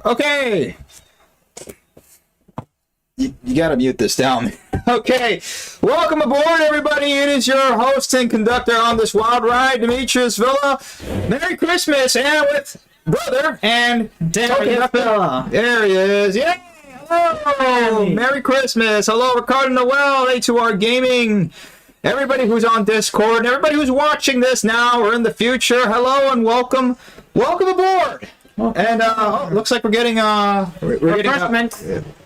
Okay. You gotta mute this down. Okay. Welcome aboard, everybody. It is your host and conductor on this wild ride, Demetrius Villa. Merry Christmas, and with brother and Darius Villa. There he is. Yeah. Hello. Merry Christmas. Hello, Ricardo Noel, A2R Gaming. Everybody who's on Discord, and everybody who's watching this now or in the future, hello and welcome. Welcome aboard. And looks like we're getting Refreshment.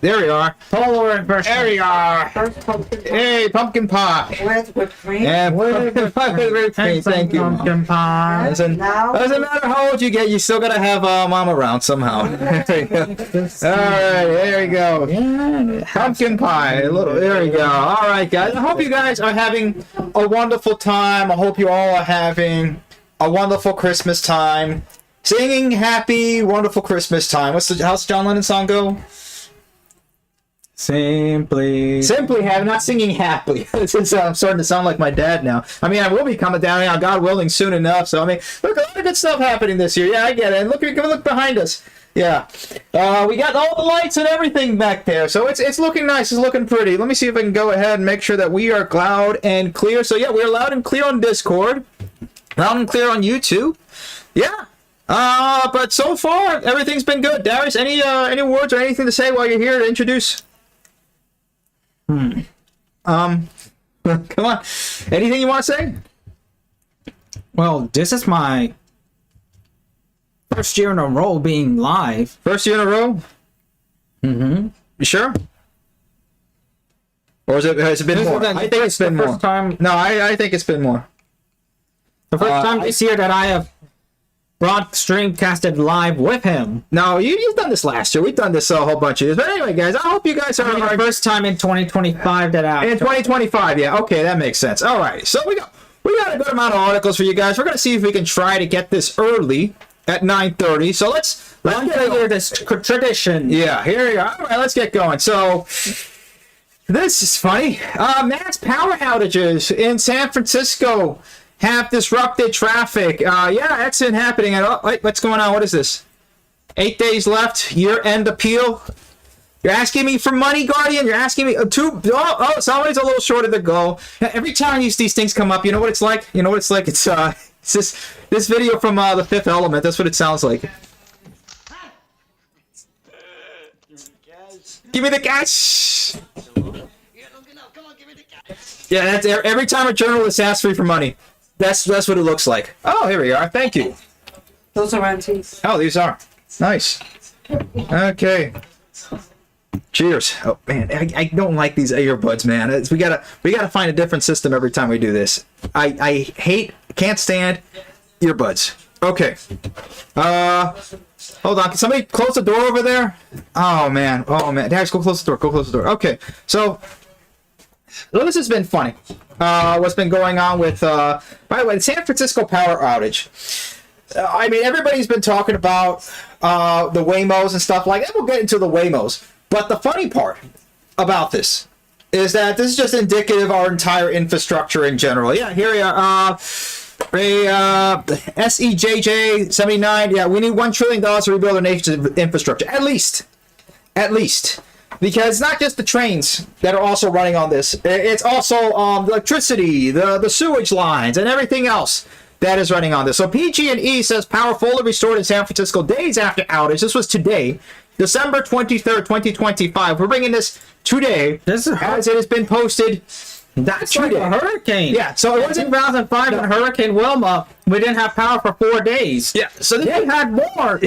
there we are. Polo refreshment. There we are. First pumpkin Hey, pumpkin pie. with whipped cream. Yeah, thank you. Pumpkin pie. Doesn't matter how old you get, you still gotta have mom around somehow. There you go. All right, there we go. Yeah. Pumpkin pie. There we go. All right, guys. I hope you guys are having a wonderful time. I hope you all are having a wonderful Christmas time. Singing happy, wonderful Christmas time. How's the John Lennon song go? Simply Happy, not singing happily. I'm starting to sound like my dad now. I mean, I will be coming down here, God willing, soon enough. So, I mean, look, a lot of good stuff happening this year. Yeah, I get it. And look behind us. Yeah. We got all the lights and everything back there. So, it's looking nice. It's looking pretty. Let me see if I can go ahead and make sure that we are loud and clear. So, yeah, we're loud and clear on Discord. Loud and clear on YouTube. Yeah. But so far, everything's been good. Darius, any words or anything to say while you're here to introduce? Come on. Anything you want to say? Well, this is my first year in a row being live. First year in a row? Mm-hmm. You sure? Or has it been more? I think it's been more. First time, No, I think it's been more. the first time this year that I have brought Streamcasted live with him. No, you've done this last year. We've done this a whole bunch of years. But anyway, guys, I hope you guys are... The first time in 2025 that I... In 2025, yeah. Okay, that makes sense. All right, so we got a good amount of articles for you guys. We're going to see if we can try to get this early at 9:30. So let's figure this tradition. Yeah, here we are. All right, let's get going. So, this is funny. Mass power outages in San Francisco have disrupted traffic. Yeah, that's been happening. Wait, what's going on? What is this? 8 days left. Year-end appeal. You're asking me for money, Guardian? You're asking me somebody's a little shorter to go. Every time these things come up, you know what it's like? You know what it's like? It's this video from The Fifth Element. That's what it sounds like. Give me the cash. Yeah, that's every time a journalist asks me for money. That's what it looks like. Oh, here we are. Thank you. Those are antiques. Oh, these are nice. Okay. Cheers. Oh man, I don't like these earbuds, man. We gotta find a different system every time we do this. I can't stand earbuds. Okay. Hold on. Can somebody close the door over there? Oh man. Darius, go close the door. Go close the door. Okay. So this has been funny. What's been going on with, by the way, the San Francisco power outage. I mean, everybody's been talking about the Waymos and stuff like that. We'll get into the Waymos. But the funny part about this is that this is just indicative of our entire infrastructure in general. Yeah, here we are. SEJJ 79. Yeah, we need $1 trillion to rebuild our nation's infrastructure. At least. Because it's not just the trains that are also running on this. It's also the electricity, the sewage lines, and everything else that is running on this. So PG&E says power fully restored in San Francisco days after outage. This was today, December 23rd, 2025. We're bringing this today as it has been posted. That's like a hurricane. Yeah, so it was in 2005 when Hurricane Wilma, we didn't have power for 4 days. Yeah, so they had more.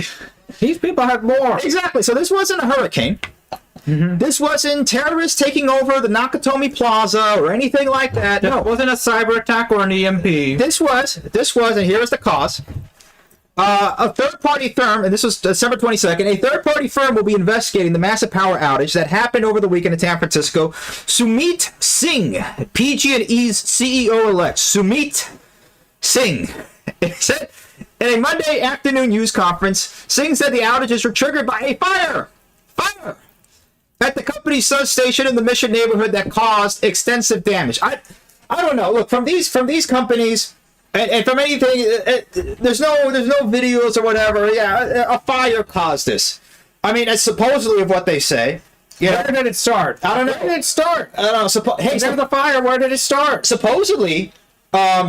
These people had more. Exactly. So this wasn't a hurricane. Mm-hmm. This wasn't terrorists taking over the Nakatomi Plaza or anything like that. No, it wasn't a cyber attack or an EMP. This was, and here's the cause. A third-party firm, and this was December 22nd, a third-party firm will be investigating the massive power outage that happened over the weekend in San Francisco. Sumit Singh, PG&E's CEO-elect, Sumit Singh, in a Monday afternoon news conference, Singh said the outages were triggered by a fire at the company's substation in the Mission neighborhood that caused extensive damage. I don't know. Look, from these companies, and from anything, there's no videos or whatever. Yeah, a fire caused this. I mean, it's supposedly of what they say. Where did it start? I don't know. Where did it start? I don't know. Hey, There's the fire. Where did it start? supposedly,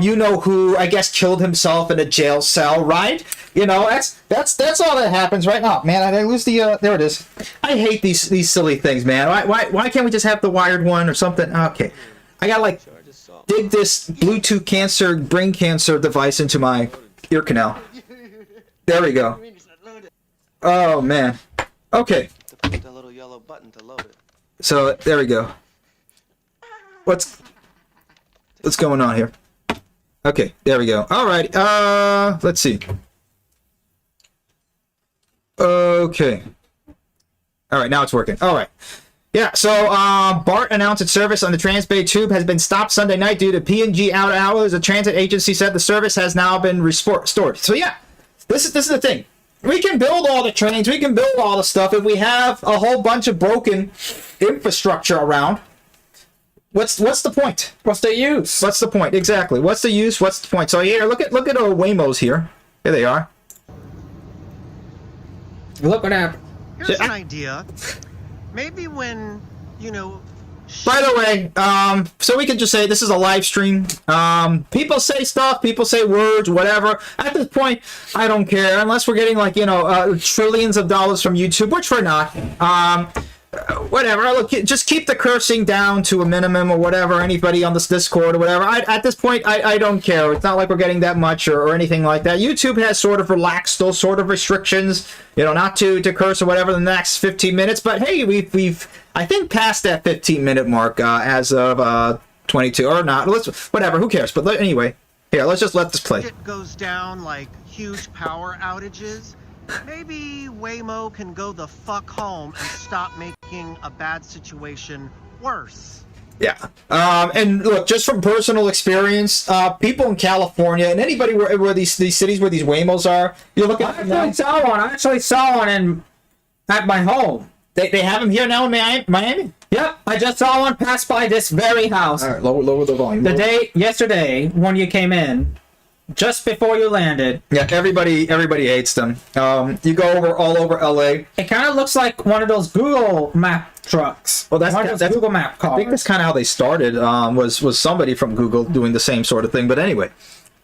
you know who I guess killed himself in a jail cell, right? You know, that's all that happens, right? Oh man, I lose the. There it is. I hate these silly things, man. Why can't we just have the wired one or something? Okay, I got like dig this Bluetooth brain cancer device into my ear canal. There we go. Oh man. Okay. Push the little yellow button to load it. So there we go. What's going on here? Okay, there we go. All right. Let's see. Okay. All right, now it's working. All right. Yeah. So BART announced its service on the Transbay Tube has been stopped Sunday night due to PNG out hours. The transit agency said the service has now been restored. So yeah, this is the thing. We can build all the trains, we can build all the stuff if we have a whole bunch of broken infrastructure around. What's the point? What's the use? What's the point? Exactly. What's the use? What's the point? So here, look at our Waymos here. Here they are. Look what happened. Here's an idea. Maybe when, By the way, so we can just say this is a live stream. People say stuff, people say words, whatever. At this point, I don't care unless we're getting like trillions of dollars from YouTube, which we're not. Whatever. Look, just keep the cursing down to a minimum or whatever. Anybody on this Discord or whatever. At this point, I don't care. It's not like we're getting that much or anything like that. YouTube has sort of relaxed those sort of restrictions, not to curse or whatever the next 15 minutes. But hey, we've I think past that 15-minute mark as of 22 or not. Whatever. Who cares? But anyway, here, let's just let this play. it goes down like huge power outages, maybe Waymo can go the fuck home and stop making a bad situation worse. Yeah. And look, just from personal experience, people in California and anybody where these cities where these Waymos are, you look at I actually saw one at my home. they have them here now in Miami. Yep, I just saw one pass by this very house. All right, lower the volume. Yesterday when you came in, just before you landed. Yeah, everybody hates them. You go all over LA. It kind of looks like one of those Google Map trucks. Well, one of those Google Map cars. I think that's kind of how they started. Was somebody from Google doing the same sort of thing? But anyway,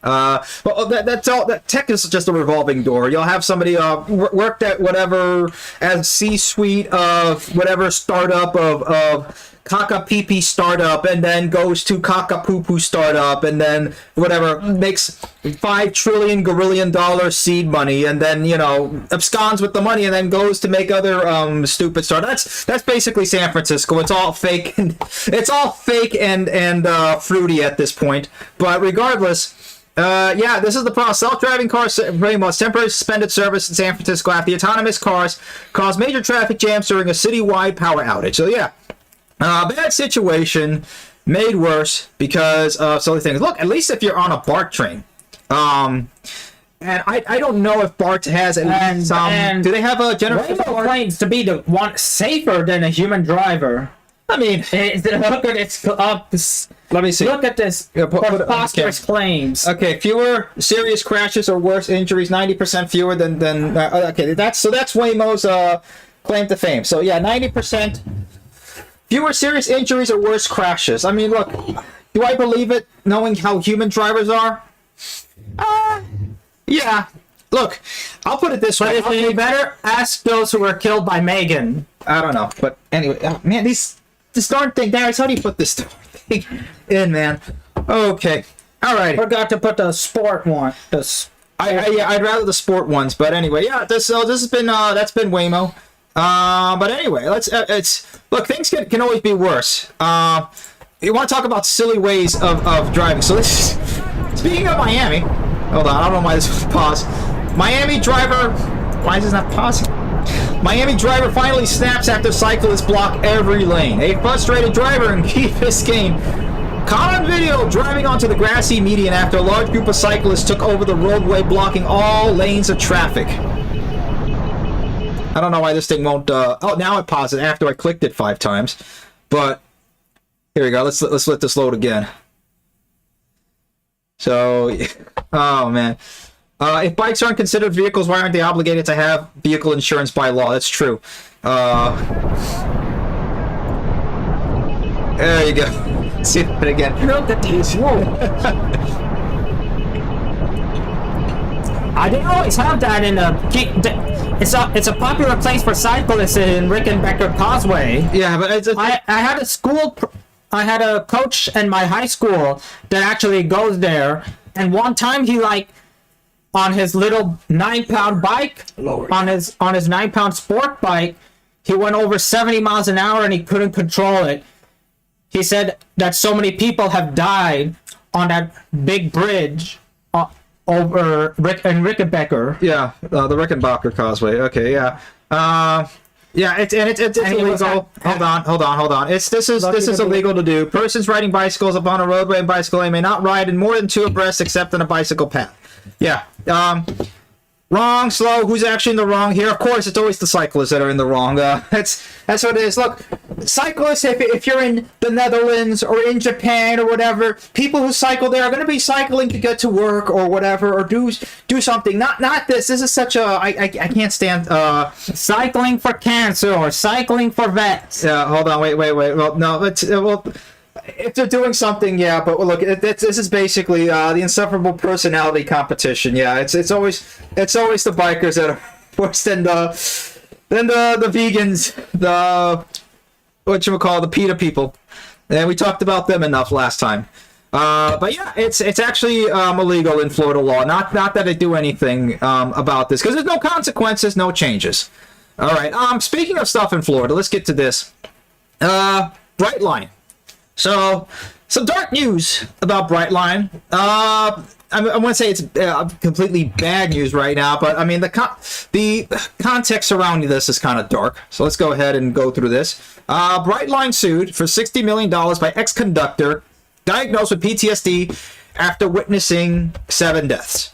well, that's all. That tech is just a revolving door. You'll have somebody worked at whatever as C-suite of whatever startup of Kaka Pee startup, and then goes to Kaka Poo startup, and then whatever makes $5 trillion gorillion seed money, and then absconds with the money, and then goes to make other stupid startups. That's basically San Francisco. It's all fake and fruity at this point. But regardless. Yeah, this is the problem. Self-driving cars pretty much temporarily suspended service in San Francisco after the autonomous cars caused major traffic jams during a citywide power outage. So yeah, bad situation made worse because of silly things. Look, at least if you're on a BART train, and I don't know if BART has some. Do they have a general? Waymo claims to be the one safer than a human driver. I mean, let me see. Look at this. Yeah, put it on preposterous claims. Okay, fewer serious crashes or worse injuries, 90% fewer than okay, that's Waymo's claim to fame. So yeah, 90% fewer serious injuries or worse crashes. I mean, look, do I believe it knowing how human drivers are? Yeah. Look, I'll put it this way. But if you better ask those who were killed by Megan. I don't know, but anyway, man, this darn thing, Darius, how do you put this darn thing in, man? Okay, all right. Forgot to put the sport one. I'd rather the sport ones, but anyway, yeah. This has been that's been Waymo. But anyway, look, things can always be worse. You want to talk about silly ways of driving? So this is, speaking of Miami. Hold on, I don't know why this was paused. Miami driver. Why is this not pausing? Miami driver finally snaps after cyclists block every lane. A frustrated driver in Key Biscayne caught on video driving onto the grassy median after a large group of cyclists took over the roadway, blocking all lanes of traffic. I don't know why this thing won't. Oh, now it paused it after I clicked it 5 times. But here we go. Let's let this load again. So, oh man. If bikes aren't considered vehicles, why aren't they obligated to have vehicle insurance by law? That's true. There you go. See that again. Look at these. Whoa. I didn't always have that in a. It's a popular place for cyclists in Rickenbacker Causeway. Yeah, but it's I had a school. I had a coach in my high school that actually goes there, and one time he on his little 9-pound bike, on his 9-pound sport bike, he went over 70 miles an hour and he couldn't control it. He said that so many people have died on that big bridge over in Rickenbacker. yeah, the Rickenbacker Causeway. Okay, yeah. Yeah, it's illegal. Hold on. This is illegal to do. Persons riding bicycles upon a roadway and bicycle lane may not ride in more than 2 abreast except on a bicycle path. Yeah. Wrong, slow. Who's actually in the wrong here? Of course, it's always the cyclists that are in the wrong. That's what it is. Look, cyclists, if you're in the Netherlands or in Japan or whatever, people who cycle there are going to be cycling to get to work or whatever, or do something. Not this. This is such a I can't stand. Cycling for cancer or cycling for vets. Yeah, hold on. Wait. Well, no. If they're doing something, yeah. But look, this is basically the insufferable personality competition. Yeah, it's always the bikers that are worse than the vegans, the the PETA people, and we talked about them enough last time. But yeah, it's actually illegal in Florida law. Not that they do anything about this, because there's no consequences, no changes. All right. Speaking of stuff in Florida, let's get to this. Brightline. So, some dark news about Brightline. I want to say it's completely bad news right now, but I mean the context surrounding this is kind of dark. So let's go ahead and go through this. Brightline sued for $60 million by ex-conductor diagnosed with PTSD after witnessing 7 deaths.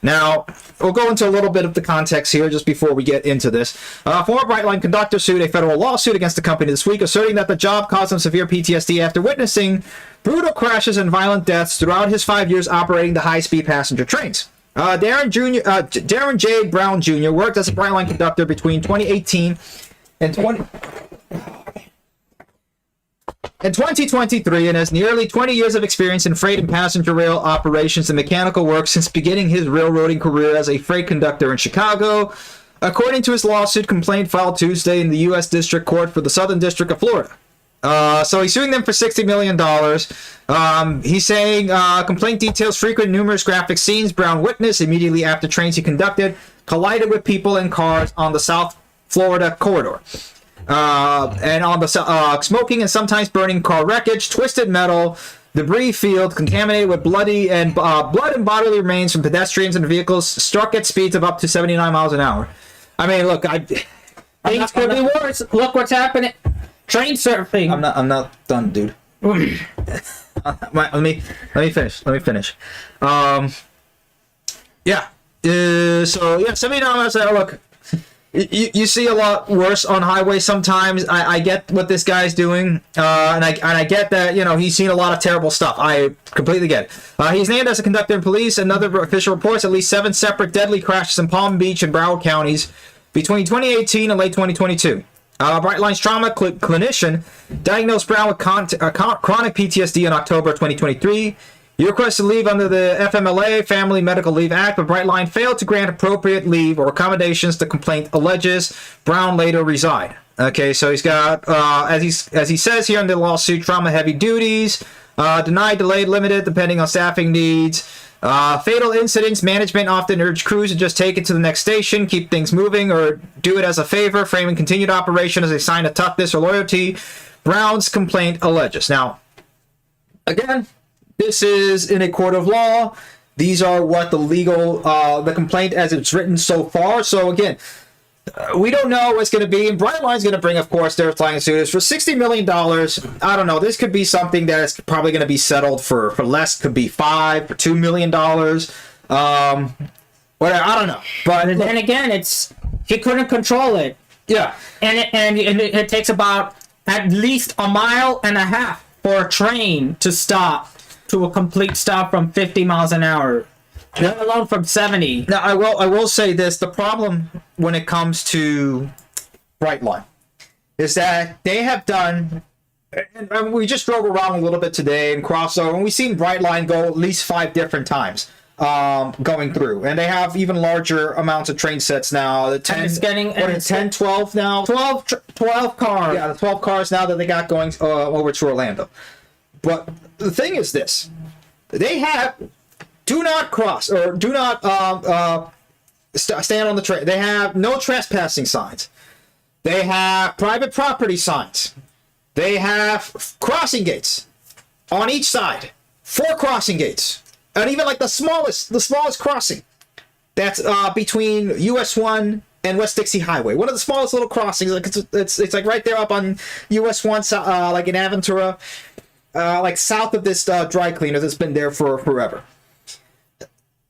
Now, we'll go into a little bit of the context here just before we get into this. Former Brightline conductor sued a federal lawsuit against the company this week, asserting that the job caused him severe PTSD after witnessing brutal crashes and violent deaths throughout his 5 years operating the high-speed passenger trains. Darren J. Brown Jr. worked as a Brightline conductor between 2018 and 2023 and has nearly 20 years of experience in freight and passenger rail operations and mechanical work since beginning his railroading career as a freight conductor in Chicago, according to his lawsuit complaint filed Tuesday in the U.S. District Court for the Southern District of Florida. So he's suing them for $60 million. He's saying complaint details frequent numerous graphic scenes Brown witnessed immediately after trains he conducted collided with people and cars on the South Florida corridor. And on the smoking and sometimes burning car wreckage, twisted metal, debris field contaminated with blood and bodily remains from pedestrians and vehicles struck at speeds of up to 79 miles an hour. I mean, look, Things could be worse. Look what's happening. Train surfing. I'm not done, dude. Let me finish. Yeah. So yeah, 79 miles an hour. Look. You see a lot worse on highways sometimes. I get what this guy's doing, and I get that, you know, he's seen a lot of terrible stuff. I completely get it. He's named as a conductor in police. Another official reports at least 7 separate deadly crashes in Palm Beach and Broward counties between 2018 and late 2022. Brightline's trauma clinician diagnosed Brown with chronic PTSD in October 2023. He requested leave under the FMLA, Family Medical Leave Act, but Brightline failed to grant appropriate leave or accommodations the complaint alleges. Brown later resigned. Okay, so he's got, as he says here in the lawsuit, trauma-heavy duties, denied, delayed, limited, depending on staffing needs. Fatal incidents, management often urge crews to just take it to the next station, keep things moving, or do it as a favor, framing continued operation as a sign of toughness or loyalty. Brown's complaint alleges. Now, again, this is in a court of law. These are what the legal, the complaint as it's written so far. So again, we don't know what's going to be. And Brightline's going to bring, of course, their flying suit for $60 million. I don't know. This could be something that is probably going to be settled for less. Could be $5 or $2 million. Whatever. I don't know. But then again, he couldn't control it. Yeah. And it takes about at least 1.5 miles for a train to stop to a complete stop from 50 miles an hour. let alone from 70. Now, I will say this: the problem when it comes to Brightline is that they have done. And we just drove around a little bit today in crossover, and we've seen Brightline go at least 5 different times going through, and they have even larger amounts of train sets now. The 10, it's getting- what is it, 10, 12 now. 12 cars. Yeah, the 12 cars now that they got going over to Orlando. But the thing is this: they have do not cross or do not stand on the train. They have no trespassing signs. They have private property signs. They have crossing gates on each side. 4 crossing gates, and even like the smallest crossing. That's between US 1 and West Dixie Highway. One of the smallest little crossings. Like it's like right there up on US 1, like in Aventura, like south of this dry cleaner that's been there for forever.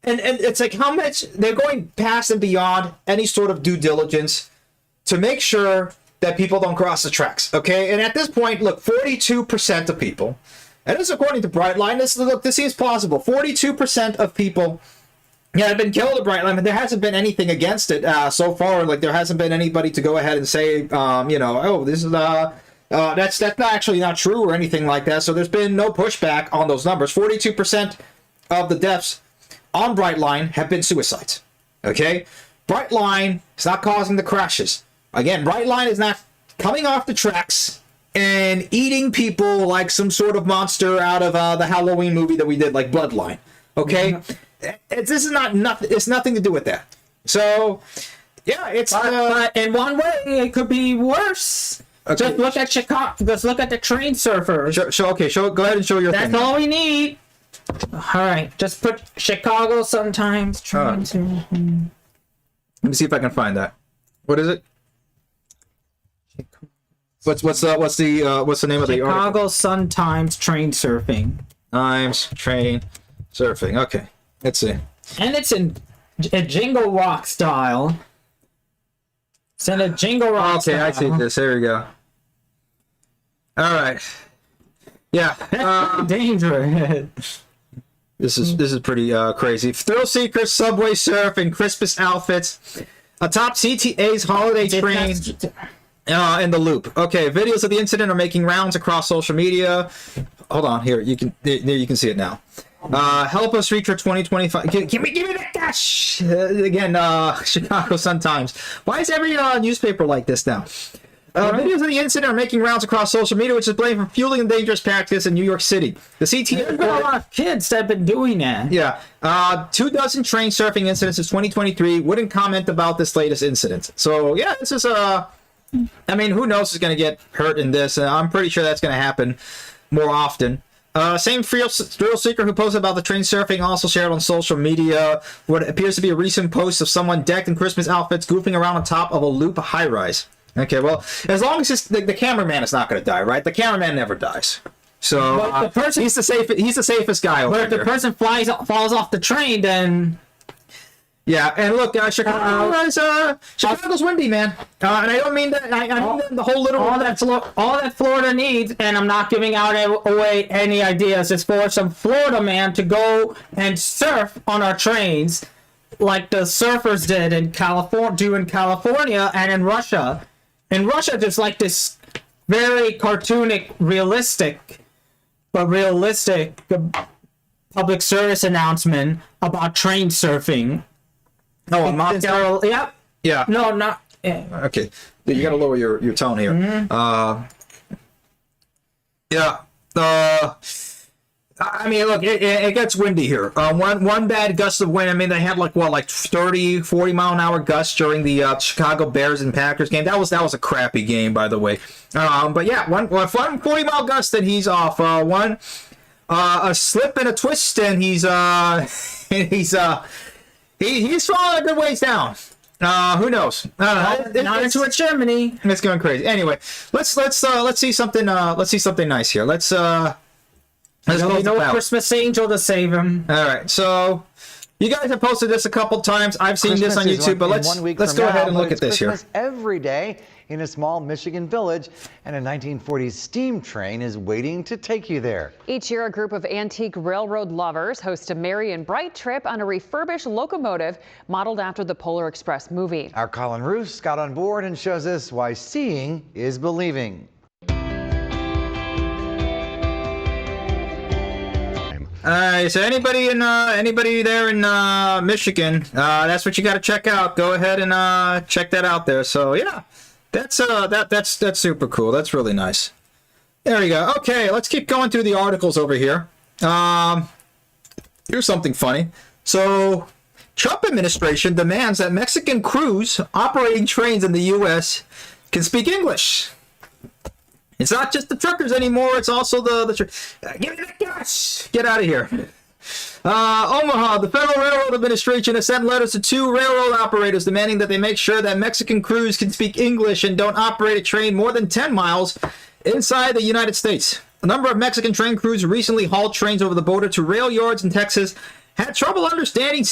And it's like how much they're going past and beyond any sort of due diligence to make sure that people don't cross the tracks, okay? And at this point, look, 42% of people, and this is according to Brightline, this seems plausible. 42% of people have been killed at Brightline, but there hasn't been anything against it so far. Like, there hasn't been anybody to go ahead and say, oh, this is, that's not actually not true or anything like that. So there's been no pushback on those numbers. 42% of the deaths on Brightline have been suicides, okay? Brightline is not causing the crashes. Again, Brightline is not coming off the tracks and eating people like some sort of monster out of the Halloween movie that we did, like Bloodline. Okay, this is not nothing. It's nothing to do with that. So, yeah, it's. But in one way, it could be worse. Okay. Just look at Chicago. Just look at the train surfers. Go ahead and show your That's thing. all we need. All right, just put Chicago sometimes. Train surfing. Let me see if I can find that. What is it? What's the name of the article? Chicago Sun Times train surfing. Times train surfing. Okay, let's see. And it's in a jingle rock style. It's in a jingle rock Okay, style. I see this. There we go. All right. Yeah. That's dangerous. This is pretty crazy. Thrill seekers, subway surf, and Christmas outfits. Atop CTA's holiday train in the loop. Okay, videos of the incident are making rounds across social media. Hold on, here you can see it now. Help us reach our 2025. Give me that cash again. Chicago Sun Times. Why is every newspaper like this now? Videos of the incident are making rounds across social media, which is blamed for fueling the dangerous practice in New York City. The CTA. There's been a lot of kids that have been doing that. Yeah. 24 train surfing incidents since 2023. Wouldn't comment about this latest incident. So, yeah, this is I mean, who knows who's going to get hurt in this? I'm pretty sure that's going to happen more often. Same thrill seeker who posted about the train surfing also shared on social media what appears to be a recent post of someone decked in Christmas outfits goofing around on top of a loop high-rise. Okay, well, as long as the cameraman is not going to die, right? The cameraman never dies. So But the person- he's the safest guy over But if the here. person falls off the train, then Yeah, and look, Chicago's windy, man. And I don't mean that. I mean the whole little. all that Florida needs, and I'm not giving out away any ideas, is for some Florida man to go and surf on our trains, like the surfers did in California and in Russia. In Russia, there's like this very cartoonic, realistic public service announcement about train surfing. Oh, in Moscow. Yep. Yeah. No, not. Yeah. Okay, you got to lower your tone here. Yeah. I mean, look, it gets windy here. One bad gust of wind. I mean, they had like 30, 40 mile an hour gusts during the Chicago Bears and Packers game. That was a crappy game, by the way. But yeah, one 40 mile gust and he's off. A slip and a twist and he's falling a good ways down. Who knows? Not into it, Germany. It's going crazy. Anyway, let's see something. Let's see something nice here. Let's There'll go be no out. Christmas angel to save him. All right, so You guys have posted this a couple times. I've seen this on Christmas is YouTube, but in 1 week let's from go now, ahead and but look at it's this here. Christmas every day in a small Michigan village, and a 1940s steam train is waiting to take you there. Each year, a group of antique railroad lovers host a merry and bright trip on a refurbished locomotive modeled after the Polar Express movie. Our Colin Roos got on board and shows us why seeing is believing. So anybody there in Michigan, that's what you got to check out. Go ahead and check that out there. So yeah, that's super cool. That's really nice. There we go. Okay, let's keep going through the articles over here. Here's something funny. So, Trump administration demands that Mexican crews operating trains in the U.S. can speak English. It's not just the truckers anymore. It's also the give me that gas. Get out of here. Omaha, the Federal Railroad Administration has sent letters to 2 railroad operators demanding that they make sure that Mexican crews can speak English and don't operate a train more than 10 miles inside the United States. A number of Mexican train crews recently hauled trains over the border to rail yards in Texas had trouble understanding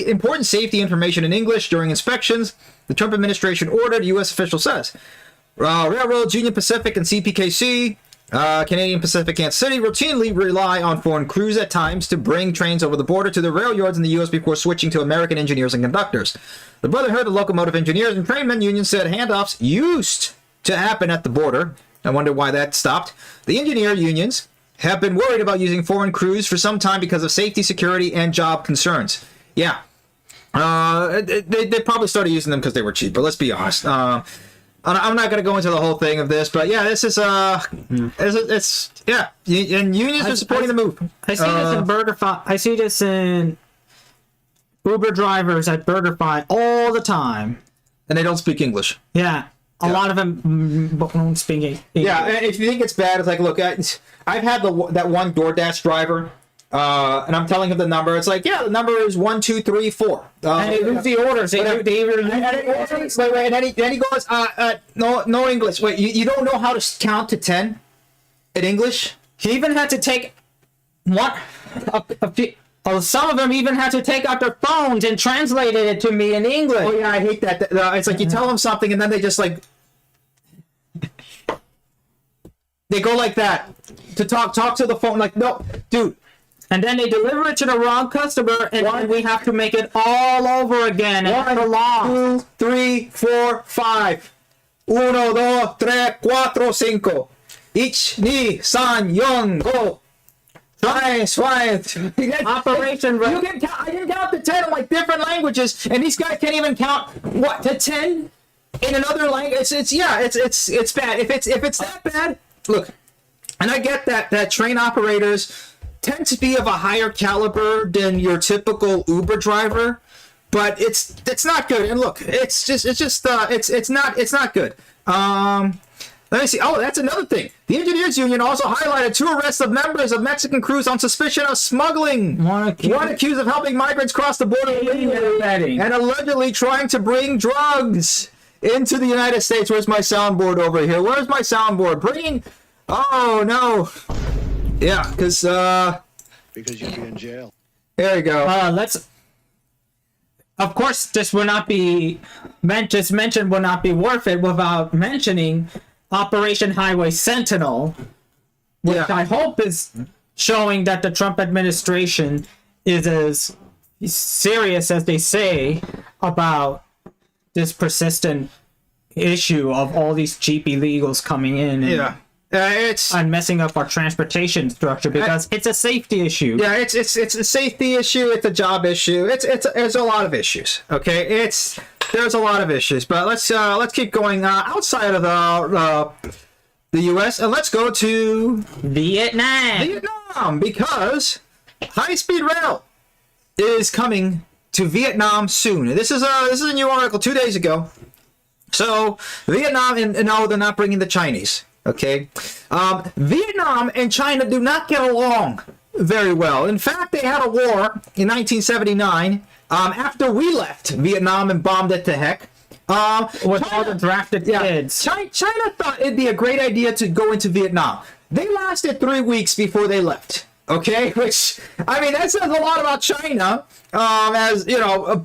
important safety information in English during inspections. The Trump administration ordered, U.S. official says. Railroads, Union Pacific and CPKC, Canadian Pacific and City routinely rely on foreign crews at times to bring trains over the border to the rail yards in the U.S. before switching to American engineers and conductors. The Brotherhood of Locomotive Engineers and Trainmen Union said handoffs used to happen at the border. I wonder why that stopped. The engineer unions have been worried about using foreign crews for some time because of safety, security, and job concerns. Yeah. They probably started using them because they were cheap, but let's be honest. I'm not going to go into the whole thing of this, but yeah, this is it's yeah, and unions are supporting the move. I see this in BurgerFi. I see this in Uber drivers at BurgerFi all the time, and they don't speak English. Yeah, a lot of them don't speak English. Yeah, and if you think it's bad, it's like, look, I've had that one DoorDash driver. And I'm telling him the number. It's like, yeah, the number is 1, 2, 3, 4. And they lose the orders. They wait, and then he goes, no English. Wait, you don't know how to count to 10 in English? He even had to take some of them even had to take out their phones and translated it to me in English. Oh yeah, I hate that. It's like you tell them something and then they just like they go like that to talk to the phone. Like, no, dude. And then they deliver it to the wrong customer, and then we have to make it all over again. And 1, 2, 3, 4, 5. 1, 2, 3, 4, 5. Ich, ni, san, yon, go. Twice. Operation. I didn't count to 10 in like different languages, and these guys can't even count what to 10 in another language. It's bad. If it's that bad, look. And I get that train operators tend to be of a higher caliber than your typical Uber driver, but it's not good. And look, it's not good. Let me see. Oh, that's another thing. The engineers union also highlighted 2 arrests of members of Mexican crews on suspicion of smuggling. One accused of helping migrants cross the border and allegedly trying to bring drugs into the United States. Where's my soundboard over here? Where's my soundboard? Oh no. Yeah, because you'd be in jail. There you go. Of course, this will not be mentioned. Will not be worth it without mentioning Operation Highway Sentinel, which I hope is showing that the Trump administration is as serious as they say about this persistent issue of all these cheap illegals coming in. And messing up our transportation structure because it's a safety issue. Yeah, it's a safety issue. It's a job issue. It's a lot of issues. Okay, there's a lot of issues. But let's keep going outside of the U.S. and let's go to Vietnam because high-speed rail is coming to Vietnam soon. This is a new article 2 days ago. So Vietnam and no, they're not bringing the Chinese. Okay, Vietnam and China do not get along very well. In fact, they had a war in 1979 after we left Vietnam and bombed it to heck. With all the drafted kids. China thought it'd be a great idea to go into Vietnam. They lasted 3 weeks before they left. Okay, which I mean that says a lot about China. As you know,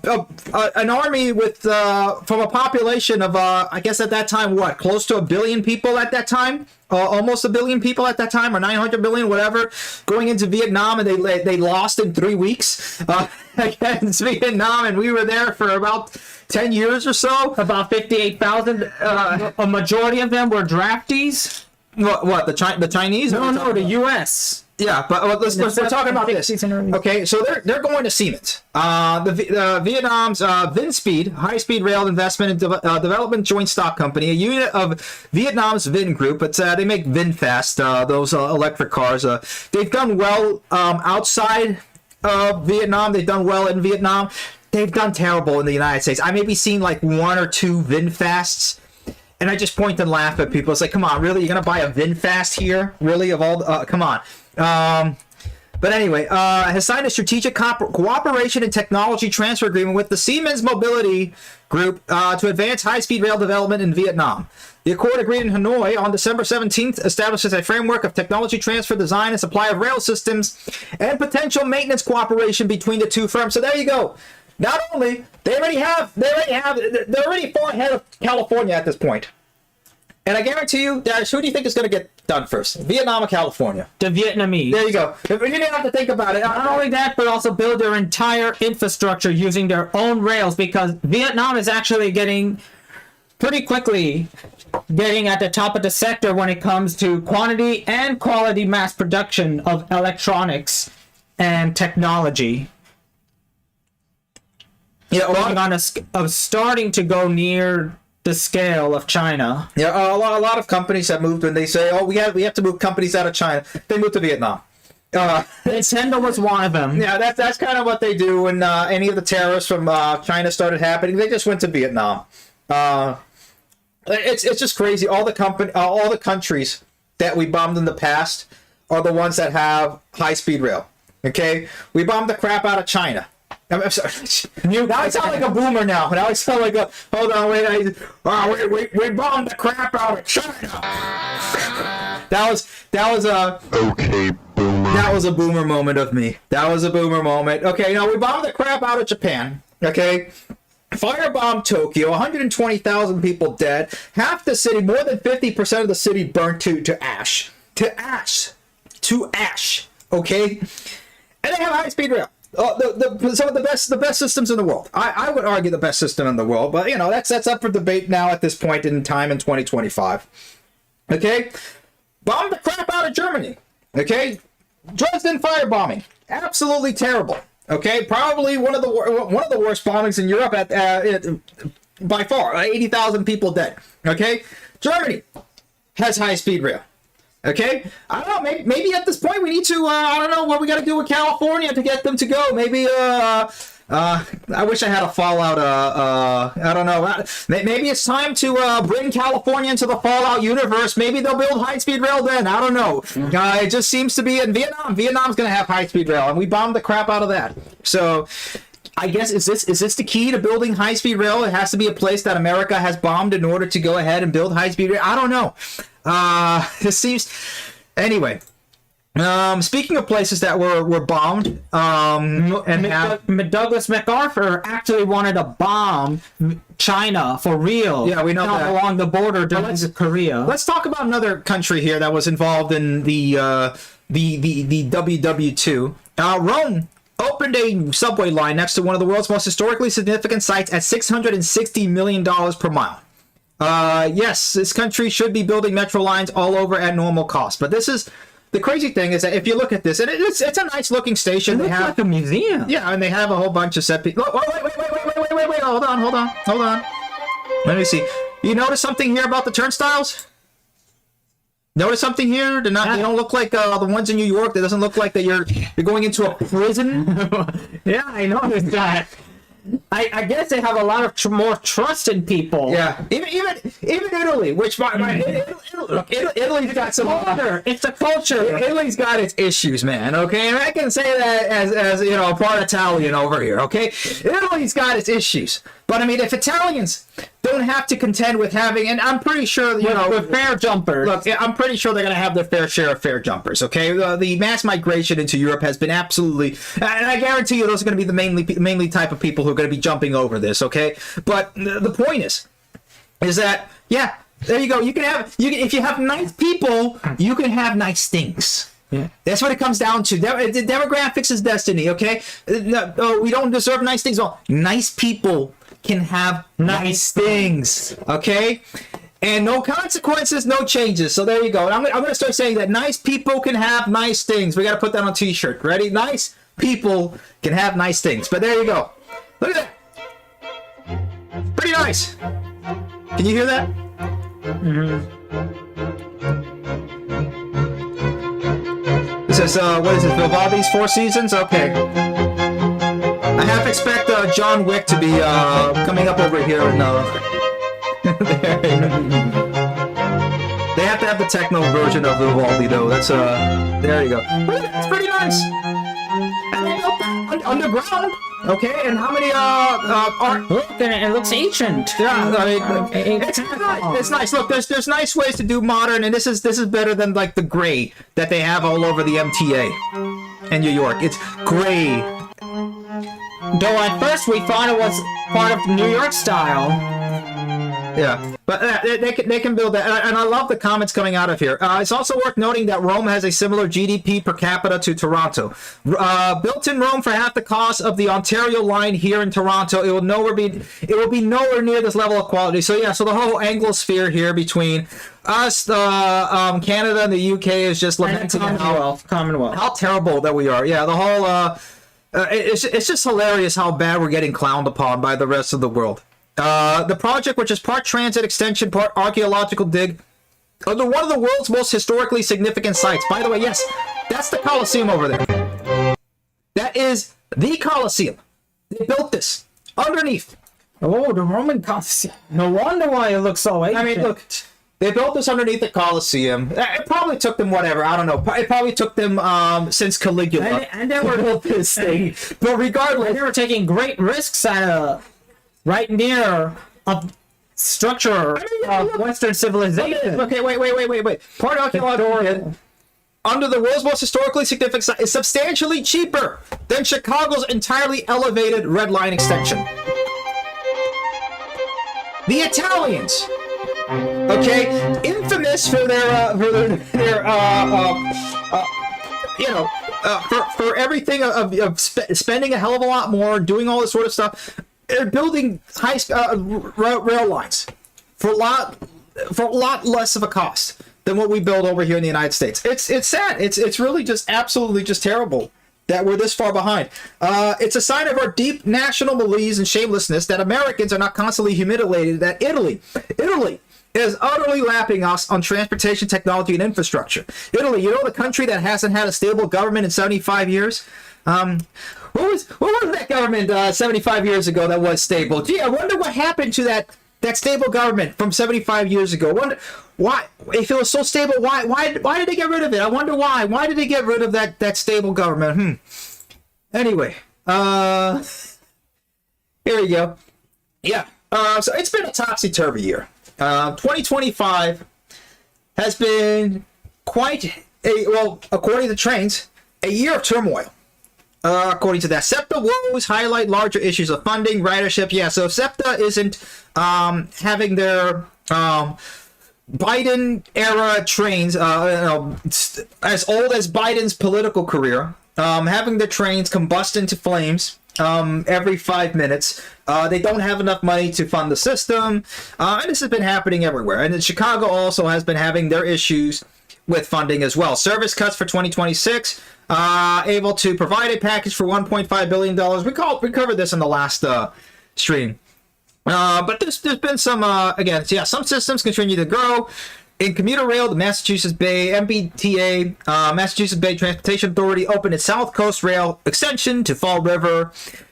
an army with from a population of I guess at that time what, close to 1 billion people at that time, almost 1 billion people at that time, or 900 million, whatever, going into Vietnam, and they lost in 3 weeks against Vietnam, and we were there for about 10 years or so. About 58,000. A majority of them were draftees. What the Chinese? No, the U.S. Yeah, but we're talking about this. Okay, so they're going to Siemens. Vietnam's VinSpeed, high-speed rail investment and development joint stock company, a unit of Vietnam's Vin Group. But they make VinFast, those electric cars. They've done well outside of Vietnam. They've done well in Vietnam. They've done terrible in the United States. I maybe seen like 1 or 2 VinFasts. And I just point and laugh at people. It's like, come on, really? You're going to buy a VinFast here? Really? Of all come on. But anyway, has signed a strategic cooperation and technology transfer agreement with the Siemens Mobility Group to advance high-speed rail development in Vietnam. The accord agreed in Hanoi on December 17th establishes a framework of technology transfer, design, and supply of rail systems and potential maintenance cooperation between the two firms. So there you go. Not only they're already far ahead of California at this point. And I guarantee you, Darius, who do you think is going to get done first? Vietnam or California? The Vietnamese. There you go. You didn't have to think about it. Not only that, but also build their entire infrastructure using their own rails, because Vietnam is actually getting pretty quickly at the top of the sector when it comes to quantity and quality mass production of electronics and technology. Yeah, starting to go near the scale of China. Yeah, a lot of companies have moved when they say, "Oh, we have to move companies out of China." They move to Vietnam. Nintendo was one of them. Yeah, that's kind of what they do when any of the terrorists from China started happening. They just went to Vietnam. It's just crazy. All the countries that we bombed in the past are the ones that have high-speed rail. Okay, we bombed the crap out of China. I'm sorry. Now I sound like a boomer now. Now I sound like a. Hold on, wait. We bombed the crap out of China. That was a. Okay, boomer. That was a boomer moment of me. That was a boomer moment. Okay, now we bombed the crap out of Japan. Okay. Firebomb Tokyo, 120,000 people dead. Half the city, more than 50% of the city burnt to ash. To ash. Okay? And they have high-speed rail. Some of the best systems in the world. I would argue the best system in the world, but you know that's up for debate now at this point in time in 2025. Okay, bomb the crap out of Germany. Okay, Dresden firebombing, absolutely terrible. Okay, probably one of the worst bombings in Europe by far. 80,000 people dead. Okay, Germany has high-speed rail. Okay, I don't know. Maybe at this point we need to. I don't know what we got to do with California to get them to go. Maybe. I wish I had a Fallout. I don't know. Maybe it's time to bring California into the Fallout universe. Maybe they'll build high-speed rail then. I don't know. It just seems to be in Vietnam. Vietnam's gonna have high-speed rail, and we bombed the crap out of that. So. I guess is this the key to building high-speed rail? It has to be a place that America has bombed in order to go ahead and build high-speed rail. I don't know. This seems anyway. Speaking of places that were bombed, Douglas MacArthur actually wanted to bomb China for real. Yeah, we know that along the border to Korea. Let's talk about another country here that was involved in the WW2. Rome opened a subway line next to one of the world's most historically significant sites at $660 million per mile. Yes, this country should be building metro lines all over at normal cost. But this is the crazy thing is that if you look at this, and it's a nice looking station. It looks like a museum. Yeah, and they have a whole bunch of set pieces. Wait, hold on. Let me see. You notice something here about the turnstiles? Notice something here? They don't look like the ones in New York. It doesn't look like that you're going into a prison. Yeah, I noticed that. I guess they have a lot of more trust in people. Yeah, even Italy, which Italy's got some culture. It's a culture. Italy's got its issues, man. Okay, and I can say that as you know, a part Italian over here. Okay, Italy's got its issues, but I mean, if Italians don't have to contend with having, and I'm pretty sure, you know, with fair jumpers. look, I'm pretty sure they're going to have their fair share of fair jumpers, okay? The mass migration into Europe has been absolutely, and I guarantee you those are going to be the mainly type of people who are going to be jumping over this, okay? But the point is that, yeah, there you go. If you have nice people, you can have nice things. Yeah. That's what it comes down to. Demographics is destiny, okay? No, we don't deserve nice things. Well, nice people can have nice things, okay? And no consequences, no changes. So there you go. And I'm going to start saying that nice people can have nice things. We got to put that on a t-shirt. Ready? Nice people can have nice things. But there you go. Look at that. Pretty nice. Can you hear that? This is, what is it, Vivaldi's Four Seasons? Okay. I half expect John Wick to be coming up over here and they have to have the techno version of Vivaldi though. That's there you go. It's pretty nice. And they built underground. Okay, and how many art? Look, and it looks ancient. Yeah, I mean, it's nice. It's nice. Look, there's nice ways to do modern, and this is better than like the gray that they have all over the MTA in New York. It's gray. Though at first we thought it was part of New York style. Yeah, but they can build that, and I love the comments coming out of here. It's also worth noting that Rome has a similar GDP per capita to Toronto. Built in Rome for half the cost of the Ontario line here in Toronto, it will be nowhere near this level of quality. So yeah, so the whole Anglosphere here between us, Canada, and the UK is just lamenting Commonwealth. how terrible that we are. Yeah, the whole it's just hilarious how bad we're getting clowned upon by the rest of the world. The project, which is part transit extension, part archaeological dig, under one of the world's most historically significant sites. By the way, yes, that's the Colosseum over there. That is the Colosseum. They built this underneath. Oh, the Roman Colosseum. No wonder why it looks so ancient. I mean, look, they built this underneath the Colosseum. It probably took them whatever, I don't know. It probably took them since Caligula. And they were built this thing. But regardless, they were taking great risks at right near a structure of Western civilization. Okay, wait. Part archaeological under the world's most historically significant site is substantially cheaper than Chicago's entirely elevated Red Line extension. The Italians, okay, infamous for for everything of spending a hell of a lot more, doing all this sort of stuff. They're building rail lines for a lot less of a cost than what we build over here in the United States. It's sad. It's really just absolutely just terrible that we're this far behind. It's a sign of our deep national malaise and shamelessness that Americans are not constantly humiliated. That Italy is utterly lapping us on transportation technology and infrastructure. Italy, you know, the country that hasn't had a stable government in 75 years. What was that government 75 years ago that was stable? Gee, I wonder what happened to that stable government from 75 years ago. Wonder why, if it was so stable, why did they get rid of it? I wonder why. Why did they get rid of that stable government? Anyway, here we go. Yeah. So it's been a topsy-turvy year. 2025 has been quite according to Trains, a year of turmoil. According to that, SEPTA woes highlight larger issues of funding, ridership. Yeah, so SEPTA isn't having their Biden era trains, as old as Biden's political career, having their trains combust into flames every 5 minutes. They don't have enough money to fund the system, and this has been happening everywhere. And then Chicago also has been having their issues with funding as well. Service cuts for 2026. Able to provide a package for $1.5 billion. We covered this in the last stream. But there's been some, some systems continue to grow. In commuter rail, the Massachusetts Bay MBTA, Massachusetts Bay Transportation Authority, opened its South Coast Rail extension to Fall River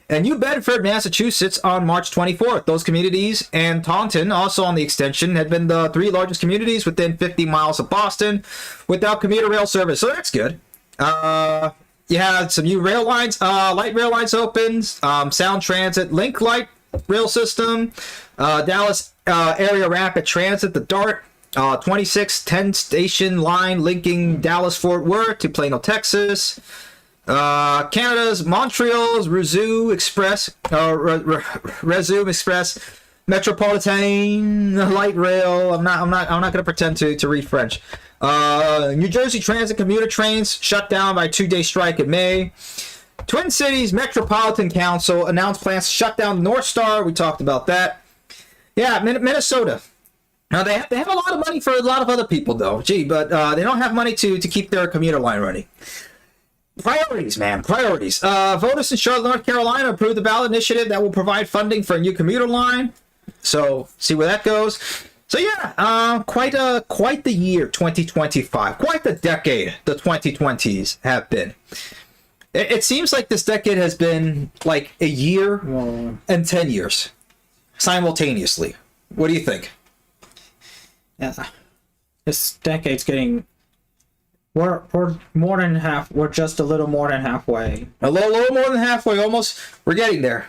and New Bedford, Massachusetts on March 24th. Those communities and Taunton, also on the extension, had been the three largest communities within 50 miles of Boston without commuter rail service. So that's good. You had some new rail lines, light rail lines opened, Sound Transit, Link Light rail system, Dallas area rapid transit, the DART, 2610 station line linking Dallas Fort Worth to Plano, Texas. Canada's Montreal's Resume Express, Resume Express, Metropolitan Light Rail. I'm not going to pretend to read French. New Jersey Transit commuter trains shut down by 2-day strike in May. Twin Cities Metropolitan Council announced plans to shut down North Star. We talked about that. Yeah, Minnesota. Now they have a lot of money for a lot of other people though. Gee, but they don't have money to keep their commuter line running. Priorities, man. Priorities. Voters in Charlotte, North Carolina approved the ballot initiative that will provide funding for a new commuter line. So, see where that goes. So yeah, quite the year 2025. Quite the decade the 2020s have been. It seems like this decade has been like a year and 10 years simultaneously. What do you think? Yeah, this decade's getting. We're more than half. We're just a little more than halfway. A little more than halfway, almost. We're getting there.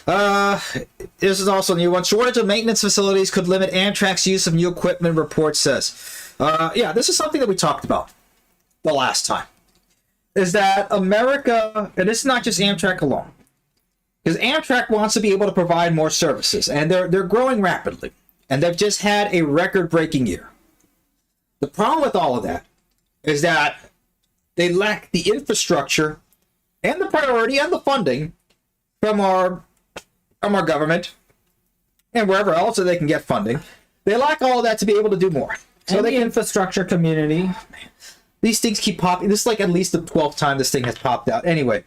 This is also a new one. Shortage of maintenance facilities could limit Amtrak's use of new equipment, report says. Yeah, this is something that we talked about the last time. Is that America, and this is not just Amtrak alone, because Amtrak wants to be able to provide more services, and they're growing rapidly, and they've just had a record-breaking year. The problem with all of that is that they lack the infrastructure and the priority and the funding from our government and wherever else that they can get funding. They lack all of that to be able to do more. So the infrastructure community. These things keep popping. This is like at least the 12th time this thing has popped out. Anyway,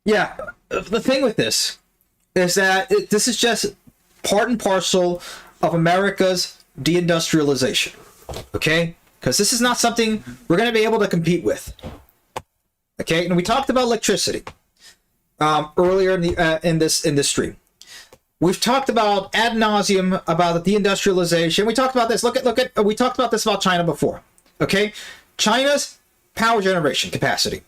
yeah, the thing with this is that this is just part and parcel of America's deindustrialization. Okay? Because this is not something we're going to be able to compete with. Okay? And we talked about electricity earlier in this stream. We've talked about ad nauseum about the deindustrialization. We talked about this. Look at. We talked about this about China before. Okay, China's power generation capacity.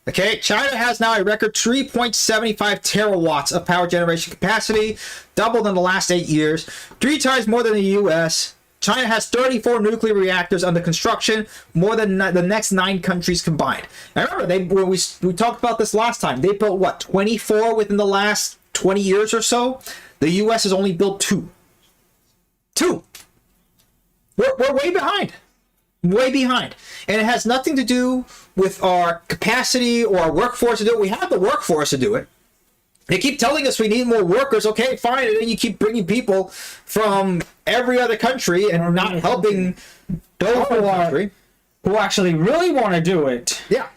Okay, China has now a record 3.75 terawatts of power generation capacity, doubled in the last 8 years, 3 times more than the U.S. China has 34 nuclear reactors under construction, more than the next 9 countries combined. And remember, we talked about this last time. They built what, 24 within the last 20 years or so? The U.S. has only built 2. 2. We're way behind. Way behind. And it has nothing to do with our capacity or our workforce to do it. We have the workforce to do it. They keep telling us we need more workers. Okay, fine. And then you keep bringing people from every other country and not helping those who actually really want to do it. Yeah.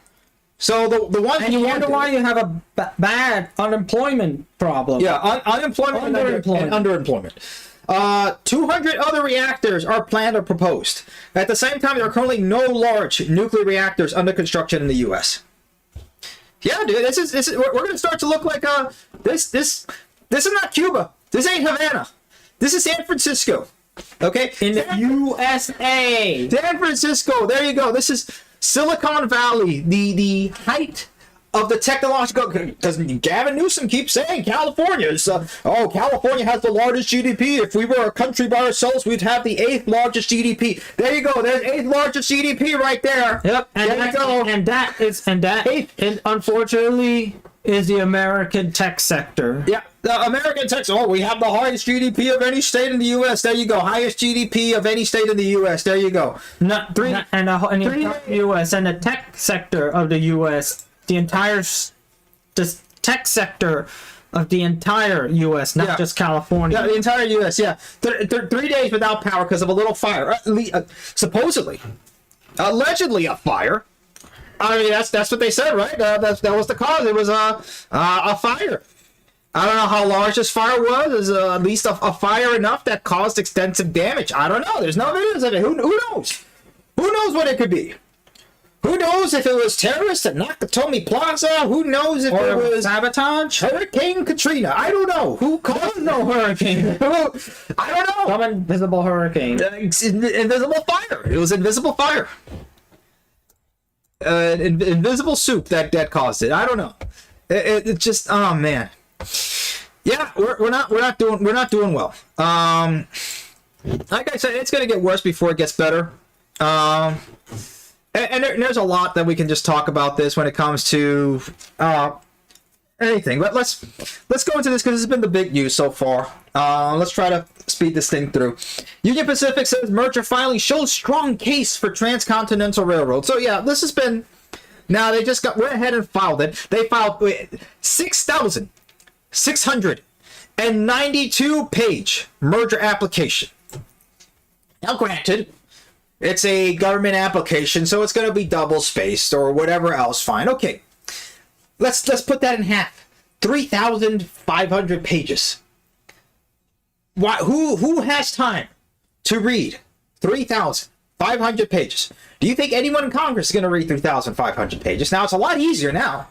So the ones and you wonder why you have a bad unemployment problem. Yeah, unemployment and underemployment. 200 other reactors are planned or proposed. At the same time, there are currently no large nuclear reactors under construction in the U.S. Yeah, dude, this is we're going to start to look like this is not Cuba. This ain't Havana. This is San Francisco. Okay, in the USA. San Francisco. There you go. This is Silicon Valley. The height of the technological, because Gavin Newsom keeps saying California is California has the largest GDP. If we were a country by ourselves, we'd have the 8th largest GDP. There you go. There's 8th largest GDP right there. Yep. And that unfortunately is the American tech sector. Yeah, the American tech. Oh, we have the highest GDP of any state in the U.S. There you go. Highest GDP of any state in the U.S. There you go. In the U.S. and the tech sector of the U.S. The tech sector of the entire U.S., not just California. Yeah, the entire U.S., yeah. 3 days without power because of a little fire. Supposedly. Allegedly a fire. I mean, that's what they said, right? That was the cause. It was a fire. I don't know how large this fire was. It was at least a fire enough that caused extensive damage. I don't know. There's no evidence of it. Who knows? Who knows what it could be? Who knows if it was terrorists at Nakatomi Plaza? Who knows if it was sabotage? Hurricane Katrina? I don't know. Who caused no hurricane? I don't know. Some invisible hurricane. Invisible fire. It was invisible fire. Invisible soup that caused it. I don't know. It just, oh man. Yeah, we're not doing well. Like I said, it's gonna get worse before it gets better. And there's a lot that we can just talk about this when it comes to anything. But let's go into this because this has been the big news so far. Let's try to speed this thing through. Union Pacific says merger filing shows strong case for Transcontinental Railroad. So yeah, this has been. Now they just went ahead and filed it. They filed 6,692 page merger application. Now, granted, it's a government application, so it's going to be double spaced or whatever else. Fine, okay. Let's put that in half. 3,500 pages. Why? Who has time to read 3,500 pages? Do you think anyone in Congress is going to read 3,500 pages? Now, it's a lot easier now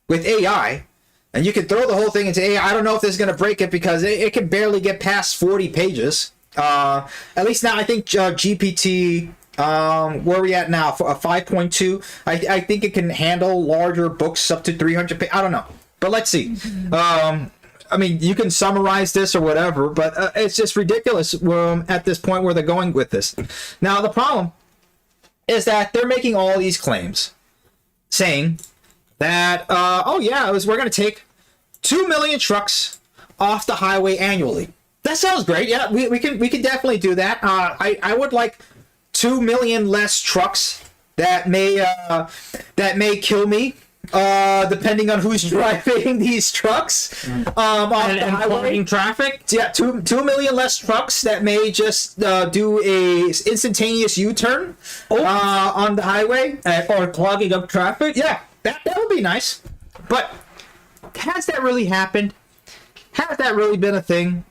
with AI, and you can throw the whole thing into AI. I don't know if this is going to break it because it can barely get past 40 pages. At least now, I think GPT, where are we at now? 5.2. I think it can handle larger books up to 300 pages. I don't know. But let's see. I mean, you can summarize this or whatever, but it's just ridiculous at this point where they're going with this. Now, the problem is that they're making all these claims saying that, we're going to take 2 million trucks off the highway annually. That sounds great. Yeah, we can definitely do that. I would like 2 million less trucks that may kill me. Depending on who's driving these trucks, and clogging traffic. Yeah, 2 million less trucks that may just do a instantaneous U-turn on the highway Or clogging up traffic. Yeah, that would be nice. But has that really happened? Has that really been a thing?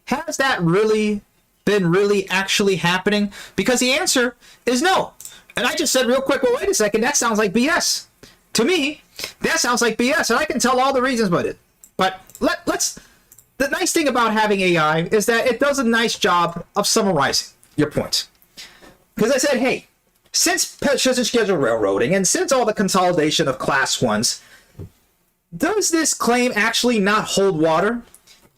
Has that really been actually happening? Because the answer is no. And I just said real quick, well, wait a second, that sounds like BS. To me, that sounds like BS, and I can tell all the reasons about it. But let's. The nice thing about having AI is that it does a nice job of summarizing your points. Because I said, hey, since precision scheduled railroading and since all the consolidation of class ones, does this claim actually not hold water?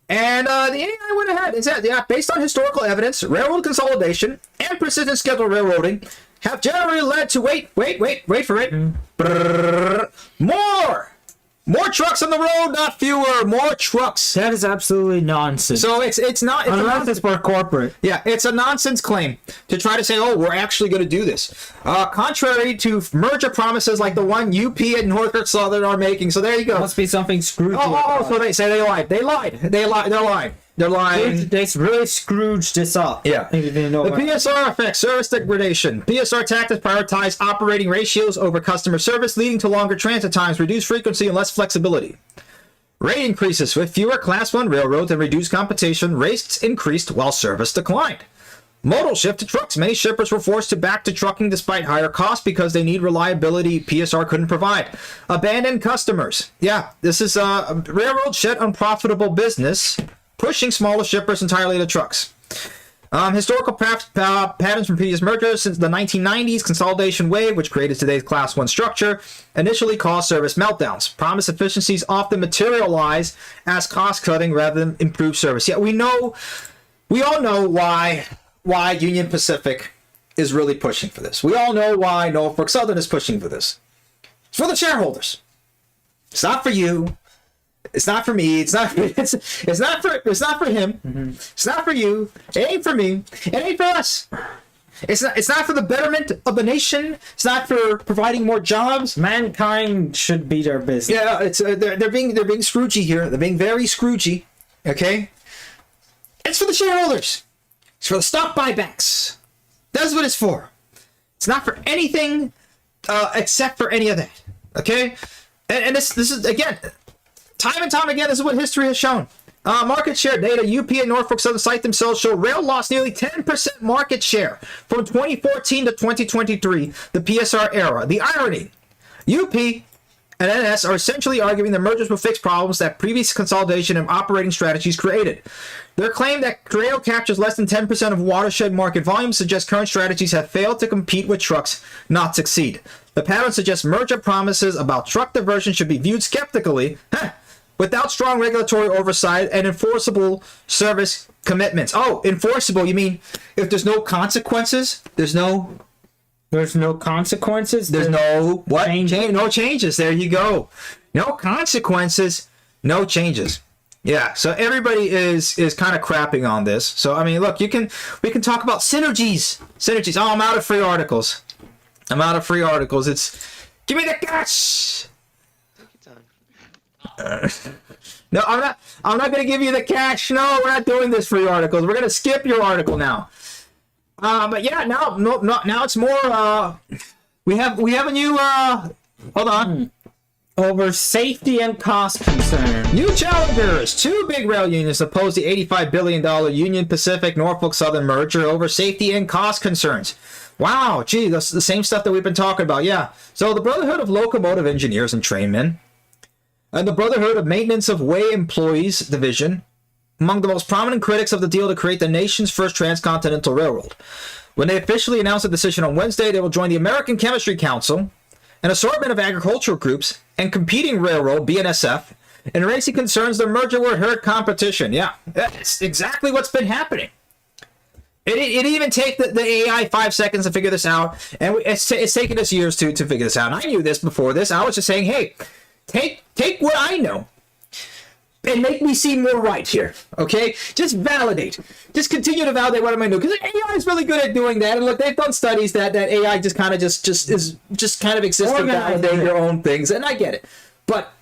And the AI went ahead and said, yeah, based on historical evidence, railroad consolidation and precision scheduled railroading have generally led to wait for it. More trucks on the road, not fewer. More trucks. That is absolutely nonsense. So it's not. Unless it's for corporate. Yeah, it's a nonsense claim to try to say, oh, we're actually going to do this. Contrary to merger promises like the one UP and Norfolk Southern are making. So there you go. Must be something screwed. So they say they lied. They're lying. They really scrooged this up. Yeah. The PSR affects service degradation. PSR tactics prioritize operating ratios over customer service, leading to longer transit times, reduced frequency, and less flexibility. Rate increases with fewer Class 1 railroads and reduced competition. Rates increased while service declined. Modal shift to trucks. Many shippers were forced back to trucking despite higher costs because they need reliability PSR couldn't provide. Abandoned customers. Yeah, this is railroad shed unprofitable business, pushing smaller shippers entirely to trucks. Historical patterns from previous mergers since the 1990s, consolidation wave, which created today's Class 1 structure, initially caused service meltdowns. Promised efficiencies often materialize as cost-cutting rather than improved service. Yeah, we all know why Union Pacific is really pushing for this. We all know why Norfolk Southern is pushing for this. It's for the shareholders. It's not for you. It's not for me. It's not for him. Mm-hmm. It's not for you. It ain't for me. It ain't for us. It's not for the betterment of the nation. It's not for providing more jobs. Mankind should be their business. Yeah, it's they're being Scroogey here. They're being very Scroogey. Okay. It's for the shareholders. It's for the stock buybacks. That's what it's for. It's not for anything except for any of that. Okay. And this is again. Time and time again, this is what history has shown. Market share data, UP and Norfolk Southern cite themselves show rail lost nearly 10% market share from 2014 to 2023, the PSR era. The irony, UP and NS are essentially arguing the mergers will fix problems that previous consolidation and operating strategies created. Their claim that rail captures less than 10% of watershed market volume suggests current strategies have failed to compete with trucks, not succeed. The pattern suggests merger promises about truck diversion should be viewed skeptically. without strong regulatory oversight and enforceable service commitments. Oh, enforceable, you mean if there's no consequences, there's no consequences. There's no what? Changes. No changes. There you go. No consequences, no changes. Yeah. So everybody is kind of crapping on this. So I mean, look, we can talk about synergies. Synergies. Oh, I'm out of free articles. It's give me the cash. Take your time. No, I'm not going to give you the cash. No, we're not doing this free articles. We're going to skip your article now. But yeah, now it's more. We have a new. Hold on. Over safety and cost concern. New challengers. Two big rail unions oppose the $85 billion Union Pacific Norfolk Southern merger over safety and cost concerns. Wow, gee, that's the same stuff that we've been talking about. Yeah. So the Brotherhood of Locomotive Engineers and Trainmen and the Brotherhood of Maintenance of Way Employees Division, among the most prominent critics of the deal to create the nation's first transcontinental railroad. When they officially announced the decision on Wednesday, they will join the American Chemistry Council, an assortment of agricultural groups, and competing railroad, BNSF, in raising concerns the merger would hurt competition. Yeah, that's exactly what's been happening. It even take the AI 5 seconds to figure this out, and it's taken us years to figure this out. And I knew this before this. I was just saying, hey, take what I know and make me seem more right here, okay? Just validate. Just continue to validate what I'm going to do. Because AI is really good at doing that. And look, they've done studies that AI just kind of just kind of exists to validate their own things. And I get it. But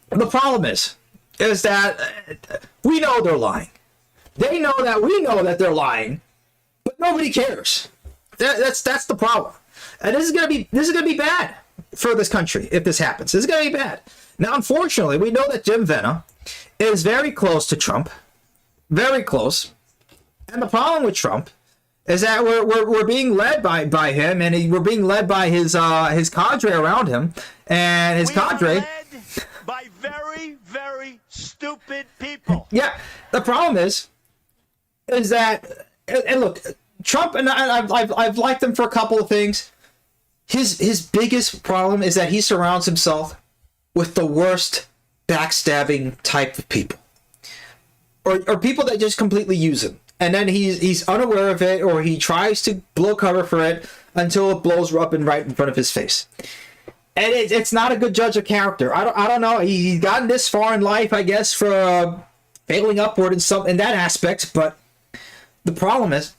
the problem is that we know they're lying. They know that we know that they're lying, but nobody cares. That's the problem. And this is gonna be bad for this country if this happens. This is gonna be bad. Now, unfortunately, we know that Jim Vena is very close to Trump, very close. And the problem with Trump is that we're being led by him, and we're being led by his cadre around him, and his cadre. Led by very, very stupid people. Yeah, the problem is that, and look, Trump, and I've liked him for a couple of things. His biggest problem is that he surrounds himself with the worst backstabbing type of people, or people that just completely use him, and then he's unaware of it, or he tries to blow cover for it until it blows up right in front of his face. And it's not a good judge of character. I don't know. He's gotten this far in life, I guess, for failing upward in that aspect. But the problem is,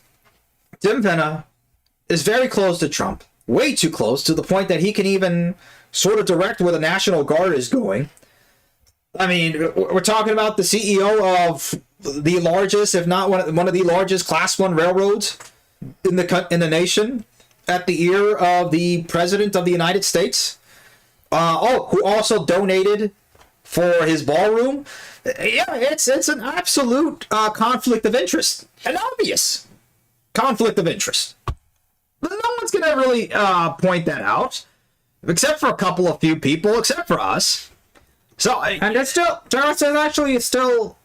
Jim Vena is very close to Trump, way too close, to the point that he can even sort of direct where the National Guard is going. I mean, we're talking about the CEO of the largest, if not one of the largest Class 1 railroads in the nation, at the ear of the President of the United States. Who also donated for his ballroom. Yeah, it's an absolute conflict of interest, an obvious conflict of interest. But no one's gonna really point that out, except for a few people, except for us. So, and there's actually still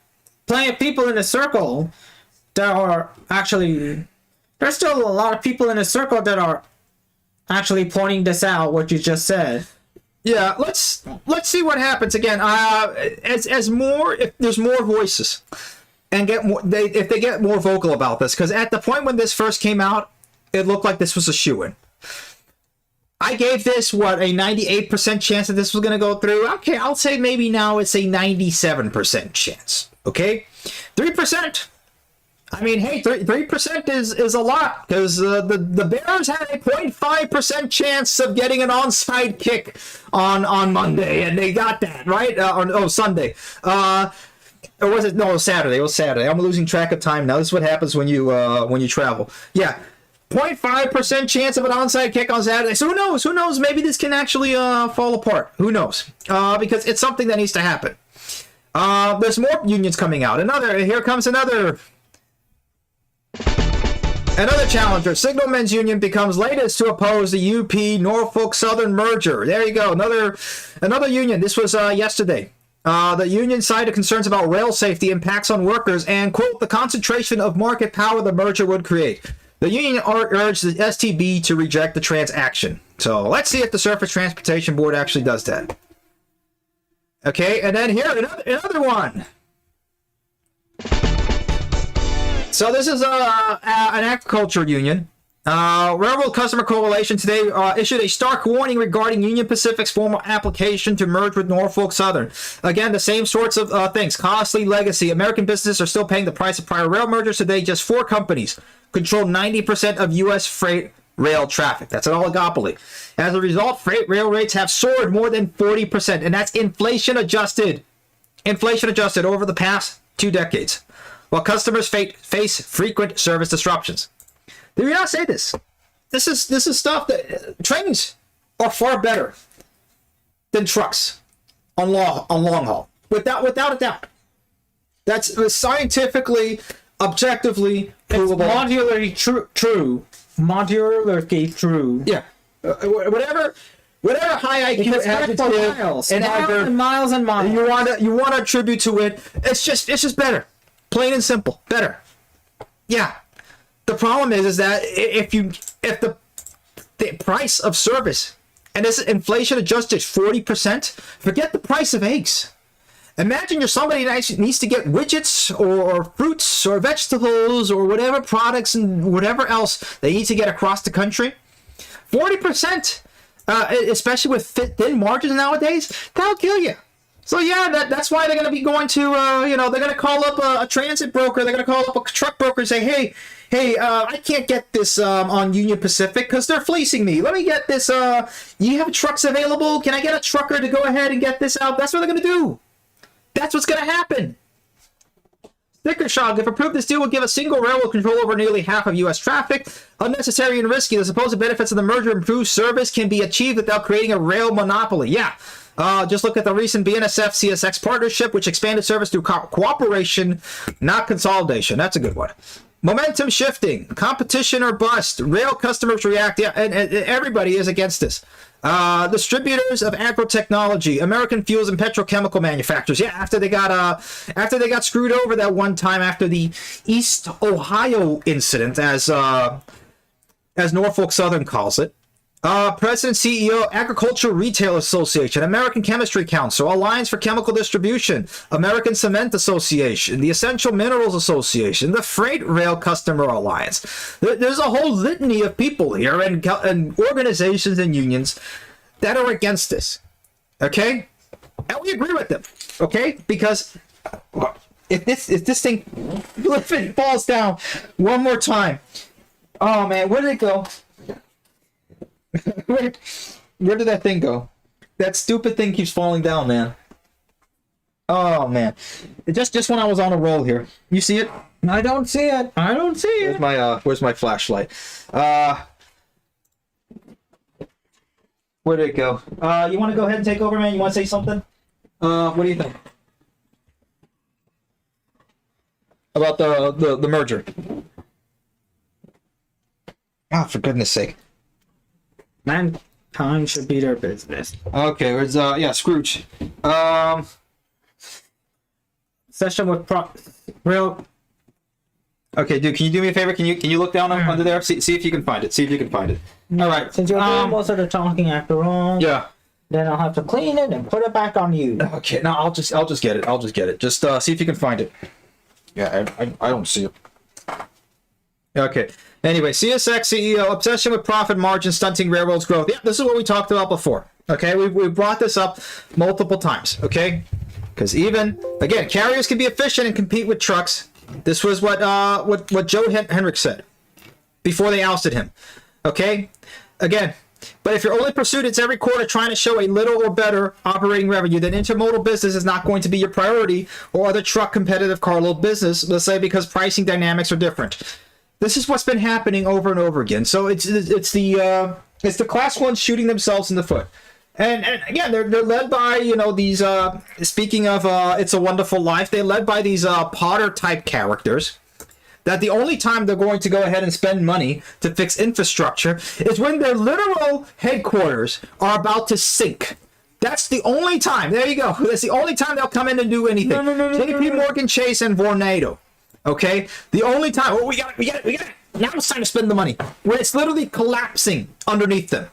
plenty of people in the circle that are actually. There's still a lot of people in the circle that are actually pointing this out. What you just said. Yeah, let's see what happens again. If there's more voices, and if they get more vocal about this, because at the point when this first came out, it looked like this was a shoo-in. I gave this a 98% chance that this was going to go through. Okay, I'll say maybe now it's a 97% chance. Okay, 3%. I mean, hey, 3% is a lot, because the Bears had a 0.5% chance of getting an onside kick on Monday, and they got that, right? Sunday. Or was it? No, it was Saturday. It was Saturday. I'm losing track of time now. This is what happens when you travel. Yeah, 0.5% chance of an onside kick on Saturday. So who knows? Who knows? Maybe this can actually fall apart. Who knows? Because it's something that needs to happen. There's more unions coming out. Here comes another challenger. Signalmen's Union becomes latest to oppose the UP Norfolk Southern merger. There you go. Another union. This was yesterday. The union cited concerns about rail safety impacts on workers and, quote, the concentration of market power the merger would create. The union urged the STB to reject the transaction. So let's see if the Surface Transportation Board actually does that. Okay, and then here another one. So this is an agriculture union. Railroad Customer Coalition today issued a stark warning regarding Union Pacific's formal application to merge with Norfolk Southern. Again, the same sorts of things. Costly legacy. American businesses are still paying the price of prior rail mergers. Today, just 4 companies control 90% of U.S. freight rail traffic. That's an oligopoly. As a result, freight rail rates have soared more than 40%, and that's inflation adjusted. Inflation adjusted over the past 2 decades, while customers face frequent service disruptions. Did we not say this? This is stuff that trains are far better than trucks on long haul, without a doubt. That's scientifically, objectively provable. It's modularly true. Modularly true. Yeah. Whatever high IQ adjective and adverb and miles you want to attribute to it, it's just better. Plain and simple, better. Yeah. The problem is that if the price of service, and this inflation adjusted 40%, forget the price of eggs. Imagine you're somebody that needs to get widgets or fruits or vegetables or whatever products and whatever else they need to get across the country. 40%, especially with thin margins nowadays, that'll kill you. So yeah, that's why they're going to be going to, they're going to call up a transit broker. They're going to call up a truck broker and say, hey, I can't get this on Union Pacific because they're fleecing me. Let me get this. You have trucks available? Can I get a trucker to go ahead and get this out? That's what they're going to do. That's what's going to happen. Sticker shock. If approved, this deal will give a single railroad control over nearly half of U.S. traffic. Unnecessary and risky. The supposed benefits of the merger improved service can be achieved without creating a rail monopoly. Yeah. Just look at the recent BNSF-CSX partnership, which expanded service through cooperation, not consolidation. That's a good one. Momentum shifting, competition or bust. Rail customers react. Yeah, and everybody is against this. Distributors of agro-technology, American fuels and petrochemical manufacturers. Yeah, after they got screwed over that one time after the East Ohio incident, as Norfolk Southern calls it. President, CEO, Agricultural Retail Association, American Chemistry Council, Alliance for Chemical Distribution, American Cement Association, the Essential Minerals Association, the Freight Rail Customer Alliance. There's a whole litany of people here and organizations and unions that are against this. Okay? And we agree with them. Okay? Because if this thing, if it falls down one more time, oh man, where did it go? Where did that thing go? That stupid thing keeps falling down, man. Oh man, just when I was on a roll here. You see it? I don't see it. I don't see it. Where's my flashlight? Where did it go? You want to go ahead and take over, man? You want to say something? What do you think about the merger? Oh, for goodness sake. Mankind should be their business. Okay, where's Scrooge. Session with real. Okay, dude, can you do me a favor? Can you look down under there? See if you can find it. All right. Since you're doing most of the talking after all. Yeah. Then I'll have to clean it and put it back on you. Okay, no, I'll just get it. Just see if you can find it. Yeah, I don't see it. Okay. Anyway, CSX CEO, obsession with profit margin stunting railroads growth. Yeah, this is what we talked about before. Okay, we brought this up multiple times. Okay, because even again, carriers can be efficient and compete with trucks. This was what Joe Henrik said before they ousted him. Okay, again, but if your only pursuit is every quarter trying to show a little or better operating revenue, then intermodal business is not going to be your priority, or other truck competitive carload business. Let's say because pricing dynamics are different. This is what's been happening over and over again. So it's the class ones shooting themselves in the foot, and again they're led by these speaking of It's a Wonderful Life, they're led by these Potter type characters. That the only time they're going to go ahead and spend money to fix infrastructure is when their literal headquarters are about to sink. That's the only time. There you go. That's the only time they'll come in and do anything. JP Morgan Chase and Vornado. Okay, the only time we got now it's time to spend the money when it's literally collapsing underneath them.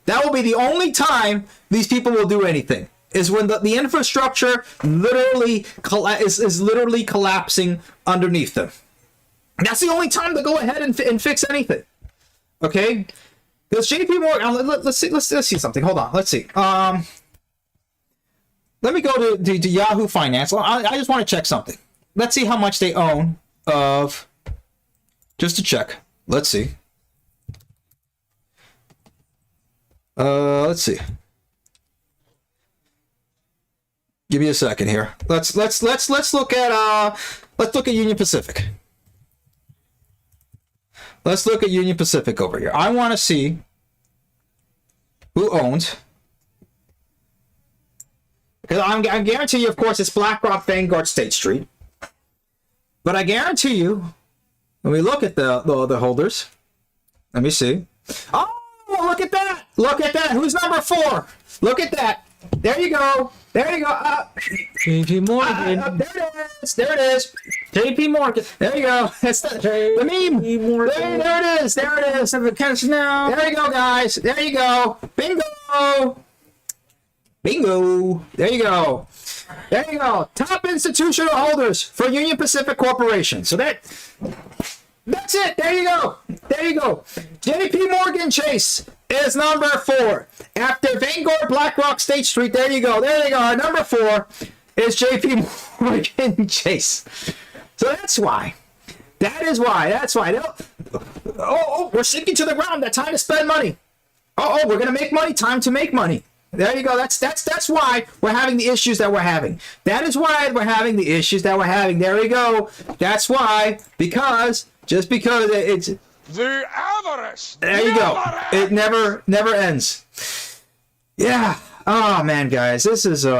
That will be the only time these people will do anything. is when the infrastructure literally is literally collapsing underneath them. That's the only time to go ahead and fix anything. Okay? Because JP Morgan, let's see something. Hold on. Let's see. Let me go to Yahoo Finance. I just want to check something. Let's see how much they own of, just to check. Let's see. Let's see. Give me a second here. Let's look at Union Pacific. Let's look at Union Pacific over here. I want to see who owns. Because I guarantee you, of course, it's BlackRock, Vanguard, State Street. But I guarantee you, when we look at the holders, let me see. Oh, look at that! Look at that! Who's number 4? Look at that! There you go! There you go! JP Morgan. There it is! There it is! JP Morgan. There you go! That's the meme! There it is! There it is! Now. There you go, guys! There you go! Bingo! Bingo! There you go! There you go! Top institutional holders for Union Pacific Corporation. So that's it! There you go! There you go! JP Morgan Chase is number 4. After Vanguard, BlackRock, State Street, there you go. There you go. Number 4 is JP Morgan Chase. So that's why. That is why. That's why. Oh, we're sinking to the ground. That time to spend money. Oh, we're gonna make money. Time to make money. There you go. That's why we're having the issues that we're having. That is why we're having the issues that we're having. There we go. That's why. Just because it's The avarice. there you go. It never ends. Yeah. Oh man, guys, this is it's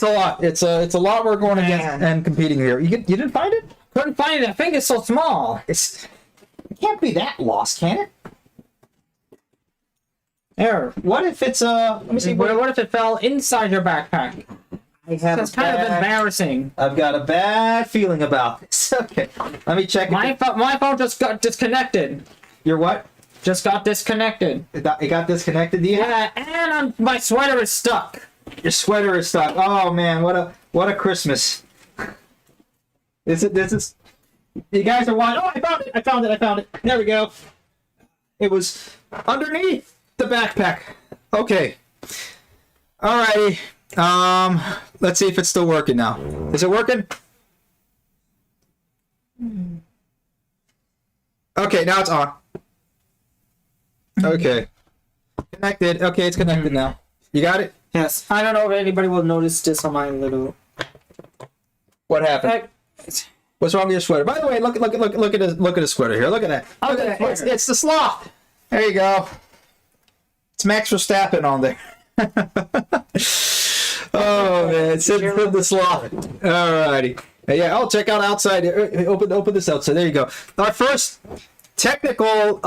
a lot. It's a lot we're going against and competing here. You didn't find it? Couldn't find it. I think it's so small. It can't be that lost, can it? There. What if it's let me see. What if it fell inside your backpack? That's kind of embarrassing. I've got a bad feeling about this. Okay, let me check. My phone just got disconnected. Your what? Just got disconnected. It got disconnected. Do you have? Yeah, and my sweater is stuck. Your sweater is stuck. Oh man, what a Christmas. This is. You guys are watching. Oh, I found it. There we go. It was underneath the backpack. Okay. Alrighty. Let's see if it's still working now. Is it working? Okay, now it's on. Okay. Connected. Okay, it's connected now. You got it? Yes. I don't know if anybody will notice this on my little. What happened? What's wrong with your sweater? By the way, look at the sweater here. Look at that. Look at that. It's the sloth. There you go. It's Max Verstappen on there. Oh man, it's the sloth. Alrighty. Yeah, I'll check out outside. Open this outside. There you go. Our first technical.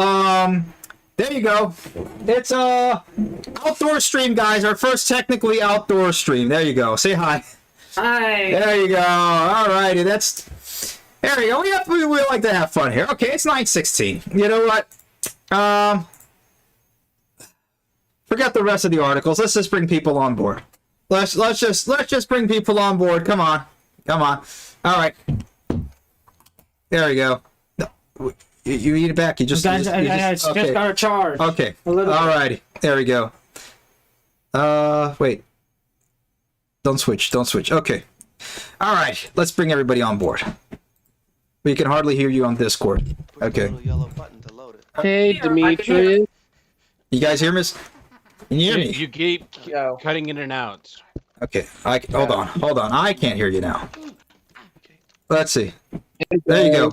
There you go. It's outdoor stream, guys. Our first technically outdoor stream. There you go. Say hi. Hi. There you go. Alrighty, there you go. We like to have fun here. Okay, it's 9:16. You know what? Forget the rest of the articles. Let's just bring people on board. Let's just bring people on board. Come on. All right. There you go. No, you eat it back. You just just got a charge. Okay. Alrighty. There we go. Wait. Don't switch. Okay. All right. Let's bring everybody on board. We can hardly hear you on Discord. Okay. Yellow button to load it. Hey, Demetrius. You guys hear me? Can you hear me? You keep cutting in and out. Okay. Hold on. I can't hear you now. Let's see. There you go.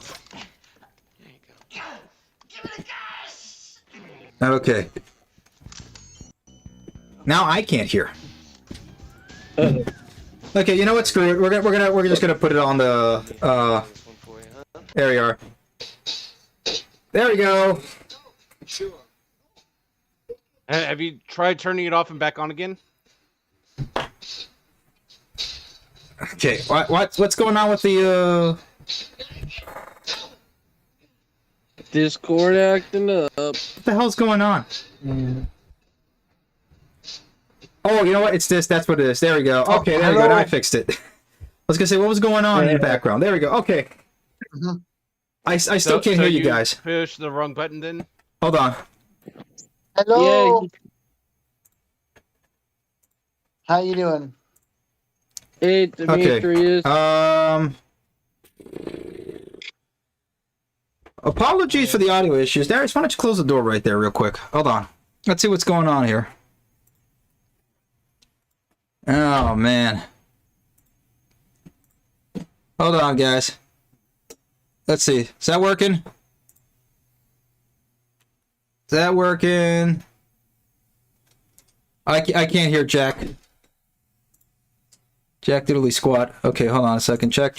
Okay. Now I can't hear. Okay, you know what? Screw it. We're just gonna put it on the there we are. There we go. Have you tried turning it off and back on again? Okay. What's going on with the Discord acting up. What the hell's going on? Oh, you know what? It's this. That's what it is. There we go. Okay, there we go. Now I fixed it. I was gonna say what was going on in the background. There we go. Okay. I still can't hear you guys. Push the wrong button then. Hold on. Hello. How you doing? Hey, Demetrius. Apologies for the audio issues. Darius, why don't you close the door right there real quick? Hold on. Let's see what's going on here. Oh, man. Hold on, guys. Let's see. Is that working? Is that working? I can't hear Jack. Jack diddly squat. Okay, hold on a second. Check.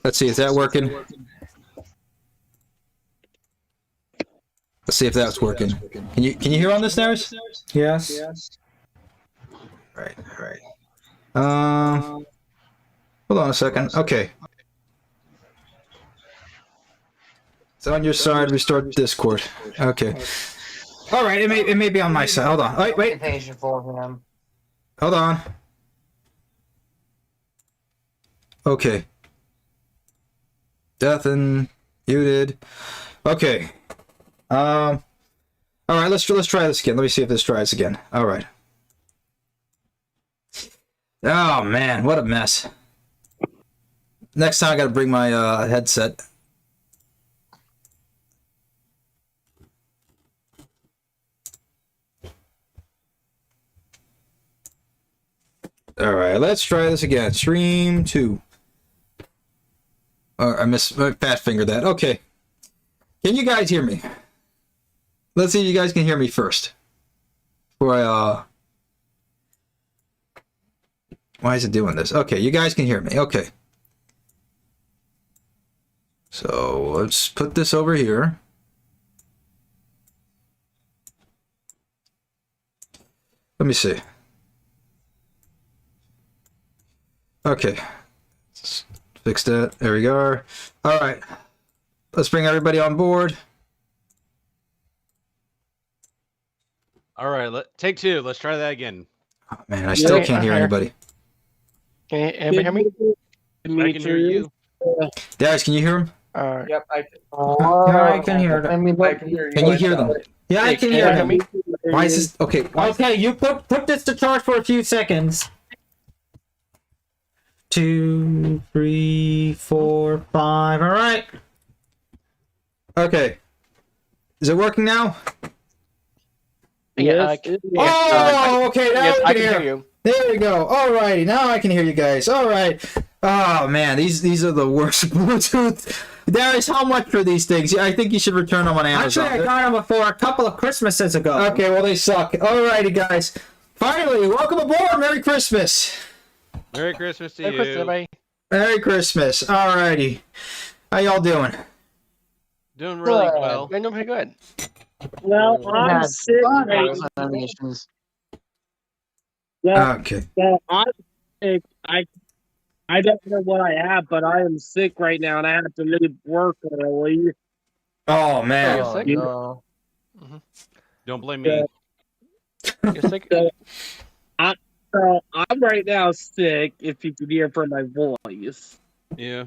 Let's see, is that working? Let's see if that's working. Can you hear on this, Darius? Yes. Right. Hold on a second. Okay. It's on your side. Restore Discord. Okay. All right. It may be on my side. Hold on. Wait. Hold on. Okay. Death and muted. Okay. All right. Let's try this again. Let me see if this tries again. All right. Oh man, what a mess. Next time I got to bring my headset. All right, let's try this again. Stream 2. I fat fingered that. Okay. Can you guys hear me? Let's see if you guys can hear me first. Before I Why is it doing this? Okay, you guys can hear me. Okay. So let's put this over here. Let me see. Okay. Let's fix that. There we go. All right. Let's bring everybody on board. All right, take 2. Let's try that again. Oh, man, I still can't hear anybody. Can you hear me? I can hear you. Darius, can you hear him? Yep, I can. I can hear them. I can hear you. Can you hear them? Yeah, I can hear them. Why is this? Okay. Okay, you put this to charge for a few seconds. 2, 3, 4, 5. All right. Okay. Is it working now? Yeah. Oh, okay. Now Yes, we I can can hear hear you. There we go. Alrighty, now I can hear you guys. All right. Oh man, these are the worst Bluetooth. Darius, how much for these things? I think you should return them on Amazon. Actually, I got them for a couple of Christmases ago. Okay, well they suck. Alrighty, guys. Finally, welcome aboard. Merry Christmas. Merry Christmas to Merry you. Christmas, everybody. Merry Christmas. Alrighty. How y'all doing? Doing really well. You're doing pretty good. Well, I'm sick right now. Okay. Well, I'm sick. I don't know what I have, but I am sick right now, and I have to leave work early. Oh man. You're sick? You- Don't blame me. You're sick? So I'm right now sick. If you can hear from my voice. Yeah.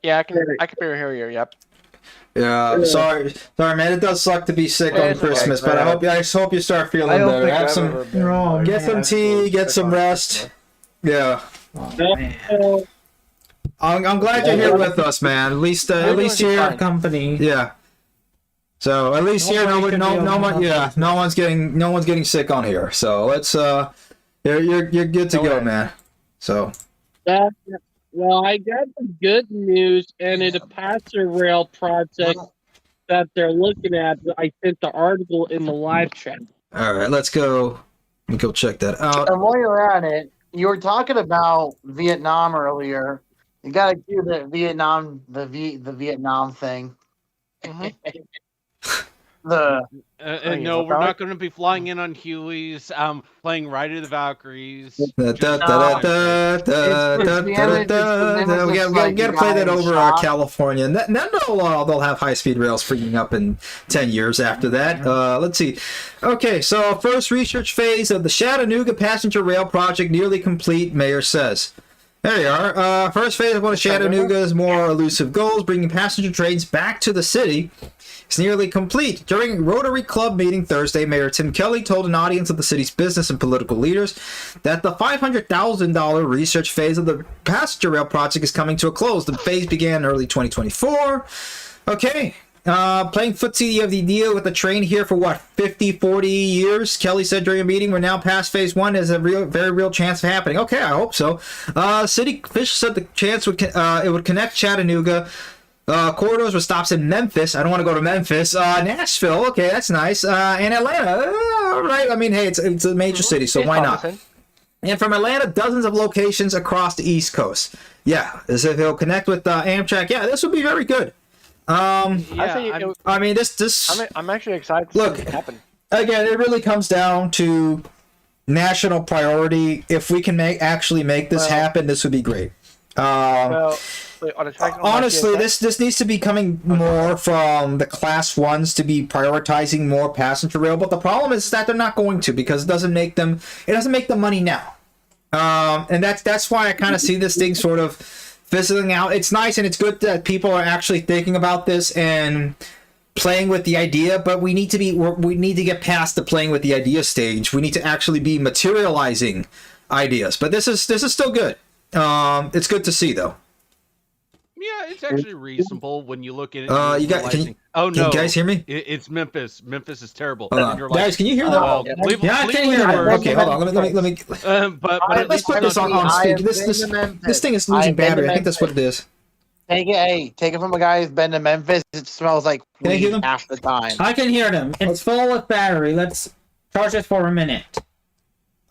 Yeah, I can hear you. Yep. Yeah, sorry, man. It does suck to be sick Yeah, on it's Christmas, okay. but I just hope you start feeling better. Have some, get some tea, get some rest. Yeah, I'm glad you're here with us, man. At least here, company. yeah. So at least here, no one's getting sick on here. So let's you're good to go, man. So. Well, I got some good news, and it's a passenger rail project that they're looking at. I sent the article in the live chat. All right, let's go. Let me go check that out. And while you're at it, you were talking about Vietnam earlier. You got to do the Vietnam thing. And no, we're not going to be flying in on Hueys. Playing Ride of the Valkyries. We gotta play that over California, and then they'll have high-speed rails freaking up in 10 years after that. Let's see. Okay, so first research phase of the Chattanooga passenger rail project nearly complete, mayor says. There you are. First phase of one of Chattanooga's more elusive goals, bringing passenger trains back to the city, is nearly complete. During Rotary Club meeting Thursday, Mayor Tim Kelly told an audience of the city's business and political leaders that the $500,000 research phase of the passenger rail project is coming to a close. The phase began in early 2024. Okay. Playing footsie of the deal with the train here for what, 40 years? Kelly said during a meeting, we're now past phase one, has a very real chance of happening. Okay, I hope so. City officials said the chance it would connect Chattanooga corridors with stops in Memphis. I don't want to go to Memphis. Nashville, okay, that's nice. And Atlanta, all right. I mean, hey, it's a major city, so why not? And from Atlanta, dozens of locations across the East Coast. Yeah, as if it'll connect with Amtrak. Yeah, this would be very good. I'm actually excited to see it happen. Again, it really comes down to national priority. If we can actually make this happen, this would be great. Honestly, this needs to be coming more from the class ones to be prioritizing more passenger rail. But the problem is that they're not going to, because it doesn't make them money now. And that's why I kind of see this thing sort of fizzling out. It's nice and it's good that people are actually thinking about this and playing with the idea, but we need to get past the playing with the idea stage. We need to actually be materializing ideas. But this is still good. It's good to see, though. Yeah, it's actually reasonable when you look at it. Can you guys hear me? It's Memphis. Memphis is terrible. Guys, can you hear that? I can hear that. Okay, hold on. Let me. Let's put this on speed. This thing is losing battery. I think that's what it is. Take it from a guy who's been to Memphis. It smells like weed half the time. I can hear them. It's full with battery. Let's charge it for a minute.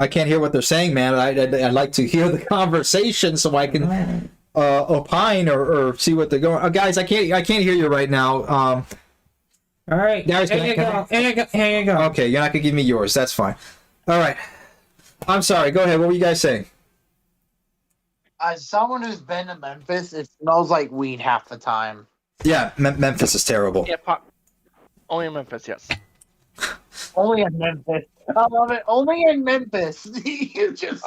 I can't hear what they're saying, man. I'd like to hear the conversation so I can opine or see what they're going. Guys, I can't hear you right now. All right, guys, here you go. Okay, you're not gonna give me yours. That's fine. All right. I'm sorry. Go ahead. What were you guys saying? As someone who's been to Memphis, it smells like weed half the time. Yeah, Memphis is terrible. Yeah, only in Memphis, yes. Only in Memphis. I love it. Only in Memphis.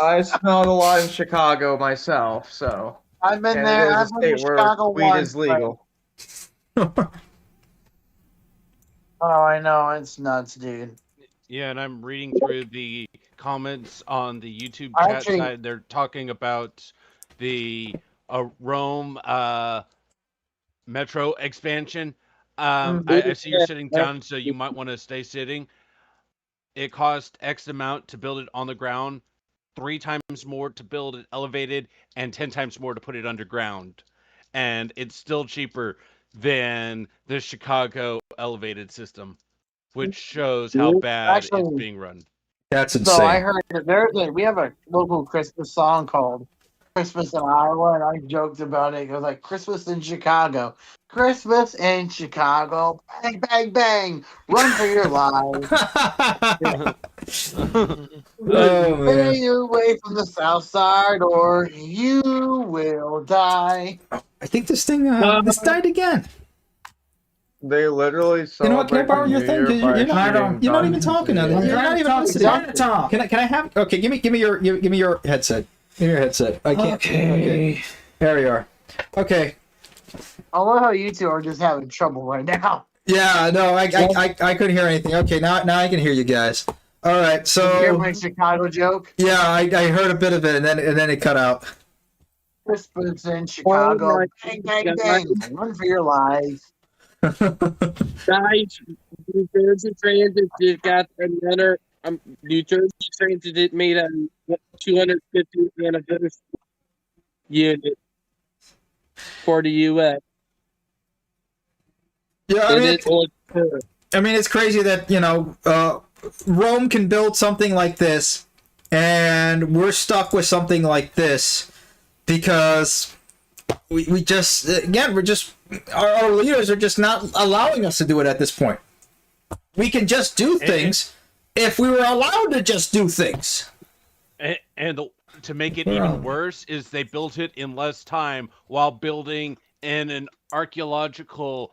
I smelled a lot in Chicago myself, so. I've been there. I've been to Chicago weed once. is legal. Oh, I know. It's nuts, dude. Yeah, and I'm reading through the comments on the YouTube chat side. They're talking about the Rome metro expansion. I see you're sitting down, so you might want to stay sitting. It cost X amount to build it on the ground, 3 times more to build it elevated, and 10 times more to put it underground. And it's still cheaper than the Chicago elevated system, which shows how bad it's being run. That's insane. So I heard that we have a local Christmas song called Christmas in Iowa, and I joked about it. It was like Christmas in Chicago. Christmas in Chicago. Bang, bang, bang. Run for your lives. Stay away from the south side or you will die. I think this thing this died again. They literally You know what? Can I borrow your thing? You're not even talking. You're not even listening. Can I have? Okay, give me your headset. Give me your headset. I can't. Okay. There we are. Okay. I love how you two are just having trouble right now. Yeah, no, I couldn't hear anything. Okay, now I can hear you guys. All right, so. Did you hear my Chicago joke? Yeah, I heard a bit of it, and then it cut out. Christmas in Chicago. Bang, bang, bang. Run for your lives. Guys, New Jersey Transit just got another. New Jersey Transit made a 250th anniversary unit for the U.S. Yeah, I mean, it's crazy that Rome can build something like this, and we're stuck with something like this because we just our leaders are just not allowing us to do it at this point. we can just do things if we were allowed to just do things. And to make it even worse is they built it in less time while building in an archaeological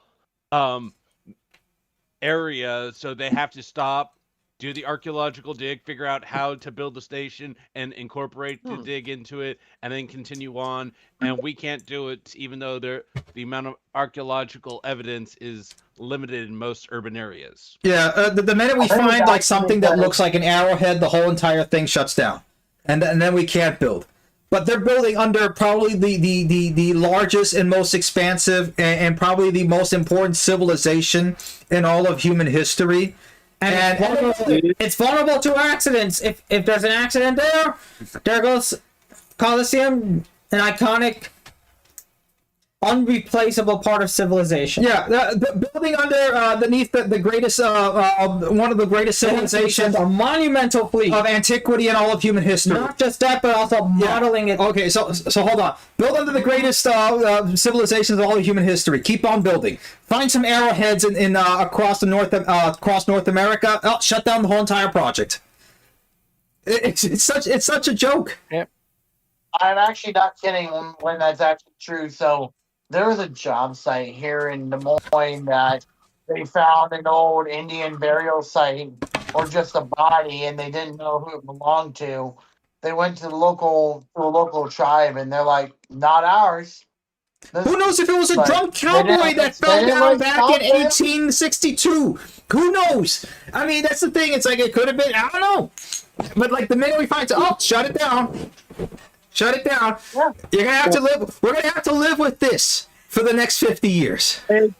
area, so they have to stop, do the archaeological dig, figure out how to build the station and incorporate the dig into it, and then continue on. And we can't do it, even though the amount of archaeological evidence is limited in most urban areas. Yeah, the minute we find like something that looks like an arrowhead, the whole entire thing shuts down, and then we can't build. But they're building under probably the largest and most expansive and probably the most important civilization in all of human history. And it's vulnerable to accidents. If there's an accident there goes Colosseum, an iconic, unreplaceable part of civilization. Yeah, the building underneath the greatest, one of the greatest civilizations, a monumental fleet of antiquity in all of human history. Not just that, but also modeling it. Okay, so hold on. Build under the greatest civilizations of all of human history. Keep on building. Find some arrowheads in across North America. Oh, shut down the whole entire project. It's such a joke. Yep. I'm actually not kidding when that's actually true. So there was a job site here in Des Moines that they found an old Indian burial site or just a body, and they didn't know who it belonged to. They went to a local tribe, and they're like, "Not ours." Who knows if it was a drunk cowboy that fell down back in 1862? Who knows? I mean, that's the thing. It's like it could have been. I don't know. But like the minute we find, shut it down. Shut it down. Yeah. You're gonna have to live. We're gonna have to live with this for the next 50 years. Probably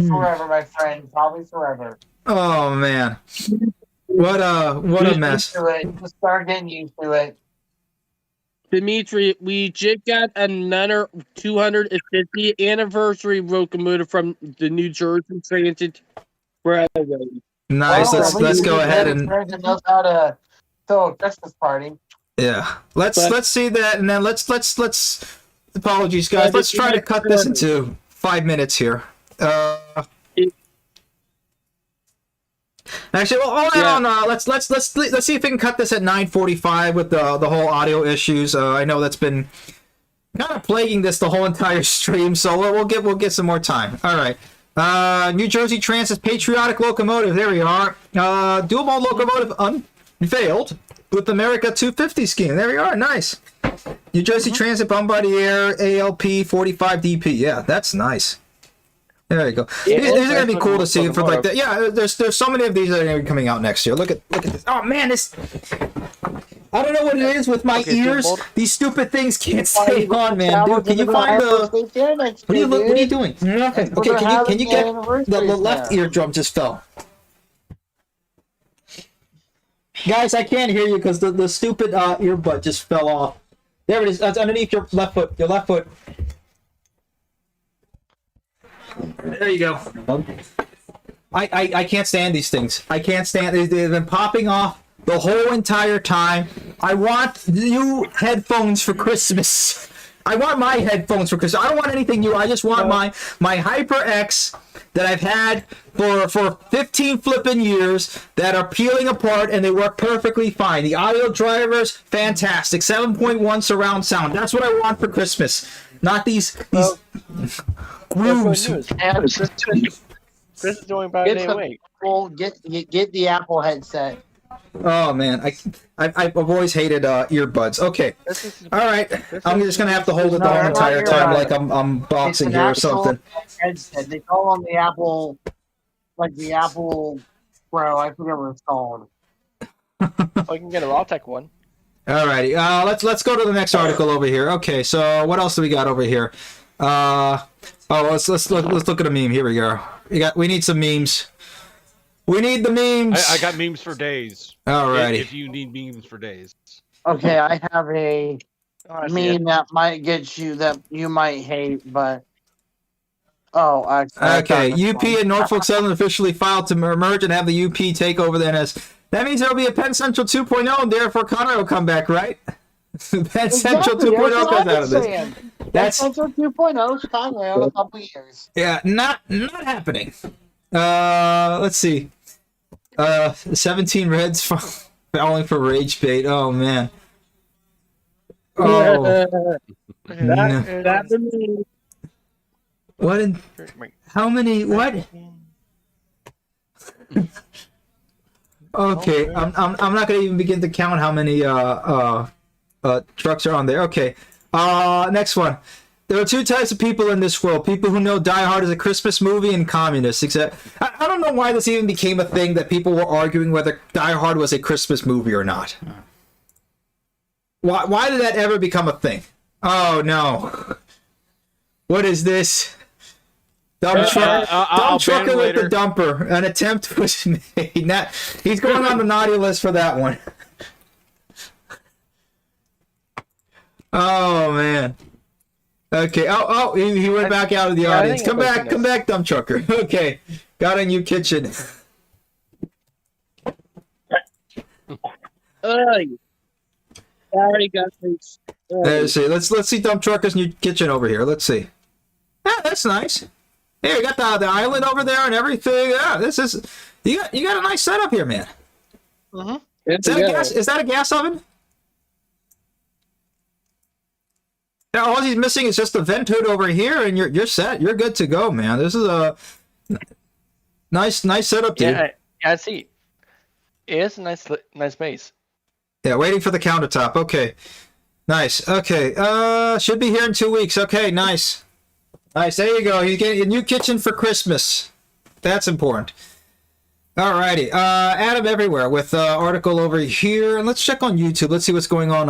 forever, my friend. Probably forever. Oh man, what a mess. Just start getting used to it. Dimitri, we just got another 250th anniversary locomotive from the New Jersey Transit Railway. Nice. Let's go ahead and knows how to throw a Christmas party. Yeah, let's see that, and then let's apologies guys, let's try to cut this into 5 minutes here. Actually, well, hold on. Let's see if we can cut this at 9:45 with the whole audio issues. I know that's been kind of plaguing this the whole entire stream, so we'll get some more time. All right. New Jersey Transit's patriotic locomotive. There we are. Dual mode locomotive unveiled with America 250 scheme. There we are. Nice. New Jersey Transit Bombardier ALP 45DP. Yeah, that's nice. There you go. These are gonna be cool to see for like that. Yeah, there's so many of these that are gonna be coming out next year. Look at this. Oh man, this. I don't know what it is with my ears. These stupid things can't stay on, man. Dude, can you find the? What are you doing? Nothing. Okay, can you get the left eardrum just fell? Guys, I can't hear you because the stupid earbud just fell off. There it is. That's underneath your left foot. Your left foot. There you go. I can't stand these things. I can't stand. They've been popping off the whole entire time. I want new headphones for Christmas. I want my headphones for Christmas. I don't want anything new. I just want my HyperX that I've had for 15 flipping years that are peeling apart and they work perfectly fine. The audio drivers, fantastic. 7.1 surround sound. That's what I want for Christmas. Not these grooves. Chris is doing about a day away. Get the Apple headset. Oh man, I've always hated earbuds. Okay, all right. I'm just gonna have to hold it the whole entire time, like I'm boxing here or something. Headset. They call them the Apple, like the Apple Pro. I forget what it's called. Oh, you can get a Rawtech one. All righty. Let's go to the next article over here. Okay, so what else do we got over here? Let's look at a meme. Here we go. We need some memes. We need the memes. I got memes for days. Alrighty. If you need memes for days. Okay, I have a meme that might get you that you might hate, but okay. UP and Norfolk Southern officially filed to merge and have the UP take over the NS. That means there'll be a Penn Central 2.0, and therefore Conroe will come back, right? Penn Central 2.0 comes out of this. That's Penn Central 2.0 Conroe in a couple years. Yeah, not happening. Let's see. 17 Reds falling for rage bait. Oh man. Oh. That for me. What in? How many? What? Okay, I'm not gonna even begin to count how many trucks are on there. Okay, next one. There are two types of people in this world: people who know Die Hard is a Christmas movie, and communists. Except I don't know why this even became a thing that people were arguing whether Die Hard was a Christmas movie or not. Why did that ever become a thing? Oh no! What is this? Dump trucker with the dumper. An attempt was made. He's going on the naughty list for that one. Oh man. Okay. Oh, he went back out of the audience. Come back, dump trucker. Okay. Got a new kitchen. Sorry, guys. Let's see. Let's see dump trucker's new kitchen over here. Let's see. Yeah, that's nice. Hey, we got the island over there and everything. Yeah, this is you got a nice setup here, man. Mm-hmm. Is that a gas oven? Yeah, all he's missing is just the vent hood over here, and you're set. You're good to go, man. This is a nice setup, dude. Yeah, I see. It is a nice base. Yeah, waiting for the countertop. Okay, nice. Okay, should be here in 2 weeks. Okay, nice. Nice, there you go. You get a new kitchen for Christmas. That's important. Alrighty, Adam Everywhere with article over here. And let's check on YouTube. Let's see what's going on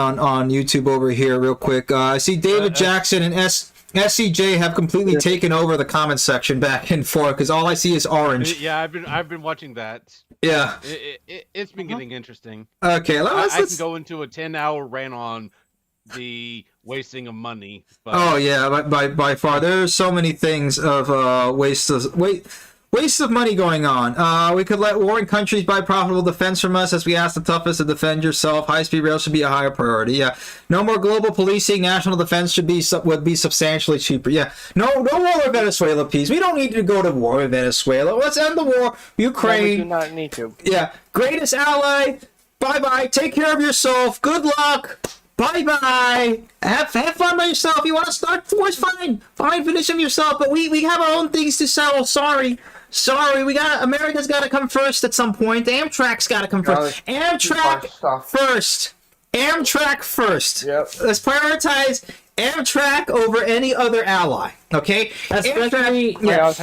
YouTube over here real quick. I see David Jackson and SCJ have completely taken over the comment section back and forth because all I see is orange. Yeah, I've been watching that. Yeah. It's been getting interesting. Okay, I can go into a 10-hour rant on the wasting of money. But... Oh yeah, by far. There's so many things of waste of money going on. We could let warring countries buy profitable defense from us as we ask the toughest to defend yourself. High-speed rail should be a higher priority. Yeah. No more global policing. National defense would be substantially cheaper. Yeah. No war with Venezuela, please. We don't need to go to war with Venezuela. Let's end the war. Ukraine. No, we do not need to. Yeah. Greatest ally. Bye-bye. Take care of yourself. Good luck. Bye-bye. Have fun by yourself. You want to start wars? Fine. Finish them yourself. But we have our own things to sell. Sorry, America's got to come first at some point. Amtrak's got to come first. Amtrak first. Amtrak first. Yep. Let's prioritize Amtrak over any other ally. Okay? Especially Has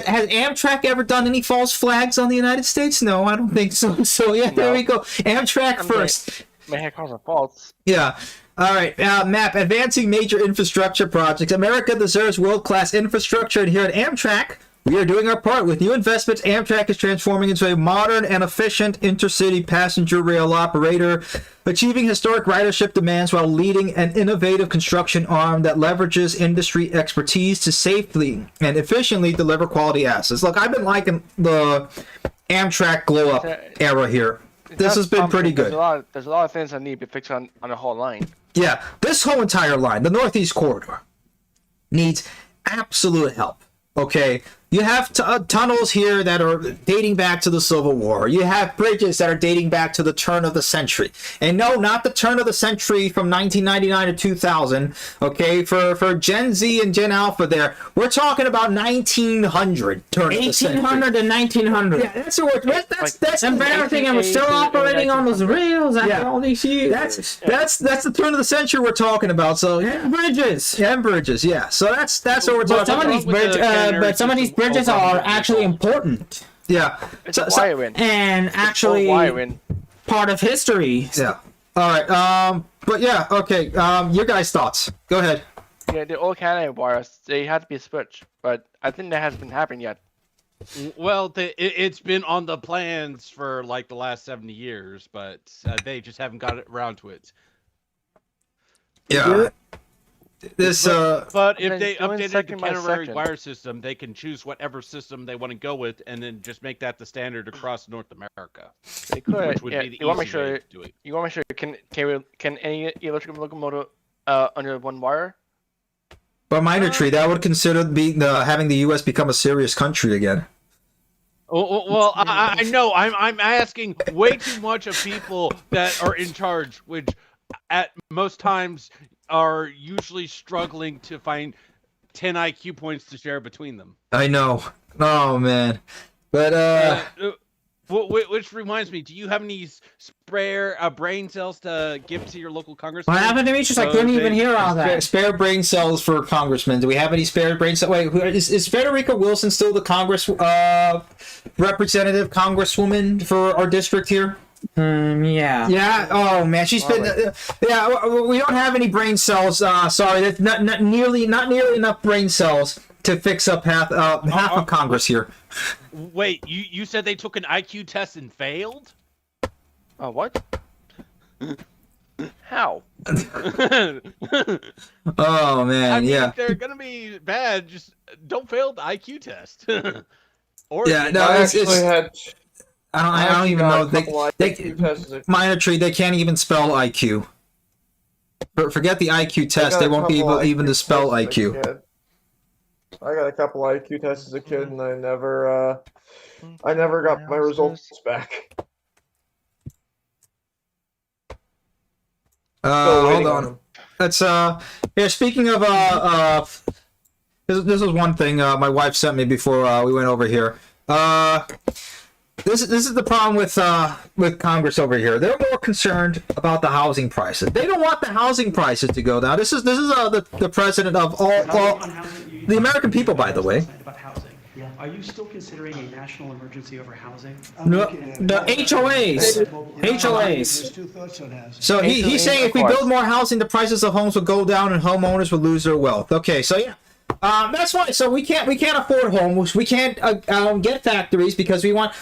Amtrak ever done any false flags on the United States? No, I don't think so. So yeah, there we go. Amtrak first. May have called false. Yeah. All right. Map. Advancing major infrastructure projects. America deserves world-class infrastructure, and here at Amtrak, we are doing our part. With new investments, Amtrak is transforming into a modern and efficient intercity passenger rail operator, achieving historic ridership demands while leading an innovative construction arm that leverages industry expertise to safely and efficiently deliver quality assets. Look, I've been liking the Amtrak glow-up era here. This has been pretty good. There's a lot of things that need to be fixed on the whole line. Yeah, this whole entire line, the Northeast Corridor, needs absolute help. Okay, you have tunnels here that are dating back to the Civil War. You have bridges that are dating back to the turn of the century. And no, not the turn of the century from 1999 to 2000. Okay, for Gen Z and Gen Alpha there, we're talking about 1900 turn of the century. 1800 to 1900. Yeah, that's embarrassing. And we're still operating on those rails after all these years. That's the turn of the century we're talking about. So and bridges. Yeah, and bridges. Yeah. So that's what we're talking about. But some of these bridges are actually important. Yeah. It's wiring. And actually part of history. Yeah. All right. But yeah. Okay. Your guys' thoughts. Go ahead. Yeah, the old Canada wires, they had to be switched, but I think that hasn't been happening yet. Well, it's been on the plans for like the last 70 years, but they just haven't got around to it. Yeah. But if they updated the Canterbury wire system, they can choose whatever system they want to go with, and then just make that the standard across North America. They could. Which would be the you want to make easy way sure. to do it. You want to make sure can any electric locomotive under one wire? But Minor Tree, that would consider having the U.S. become a serious country again. Well, I know I'm asking way too much of people that are in charge, which at most times are usually struggling to find 10 IQ points to share between them. I know. Oh man, but which reminds me, do you have any spare brain cells to give to your local congressman? What happened to me? Just I couldn't even hear all that. Spare brain cells for congressmen. Do we have any spare brain cells? Wait, is Federica Wilson still the representative congresswoman for our district here? Yeah. Yeah. Oh man, she's been. Yeah, we don't have any brain cells. Sorry, that's not nearly enough brain cells to fix up half of Congress here. Wait, you said they took an IQ test and failed? What? How? Oh man, I mean, yeah. they're gonna be bad. Just don't fail the IQ test. Or Yeah, no, I it's I don't even know. They Minor Tree, they can't even spell IQ. Forget the IQ test. They won't be able even to spell IQ. I got a couple IQ tests as a kid, and I never got my results back. Hold on. That's yeah. Speaking of this is one thing my wife sent me before we went over here. This is the problem with Congress over here. They're more concerned about the housing prices. They don't want the housing prices to go down. This is the president of all the American people, by the way. Are you still considering a national emergency over housing? No, the HOAs. So he's saying if we build more housing, the prices of homes will go down and homeowners will lose their wealth. Okay, so yeah. That's why. So we can't afford homes. We can't get factories because we want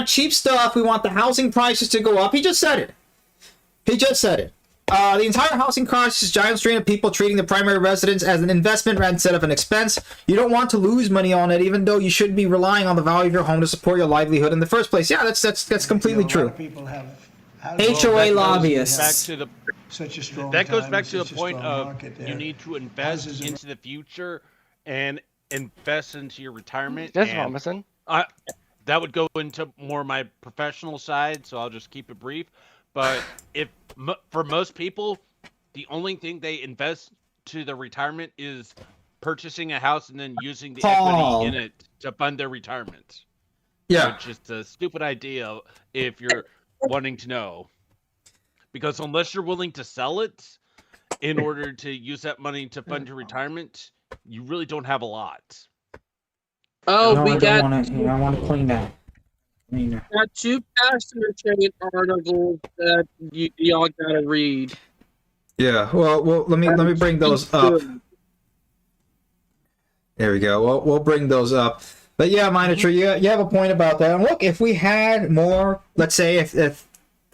cheap stuff. We want the housing prices to go up. He just said it. The entire housing crisis is a giant strain of people treating the primary residence as an investment instead of an expense. You don't want to lose money on it, even though you should be relying on the value of your home to support your livelihood in the first place. Yeah, that's completely true. People have HOA lobbyists. That goes back to the point of you need to invest into the future and invest into your retirement. That's promising. That would go into more my professional side, so I'll just keep it brief. But for most people, the only thing they invest to their retirement is purchasing a house and then using the equity in it to fund their retirement. Yeah. Which is a stupid idea if you're wanting to know. Because unless you're willing to sell it in order to use that money to fund your retirement, you really don't have a lot. Oh, No, we I got want to clean that. got two passenger train articles that y'all gotta read. Yeah. Well, let me bring those up. There we go. Well, we'll bring those up. But yeah, Minor Tree, you have a point about that. And look, if we had more, let's say, if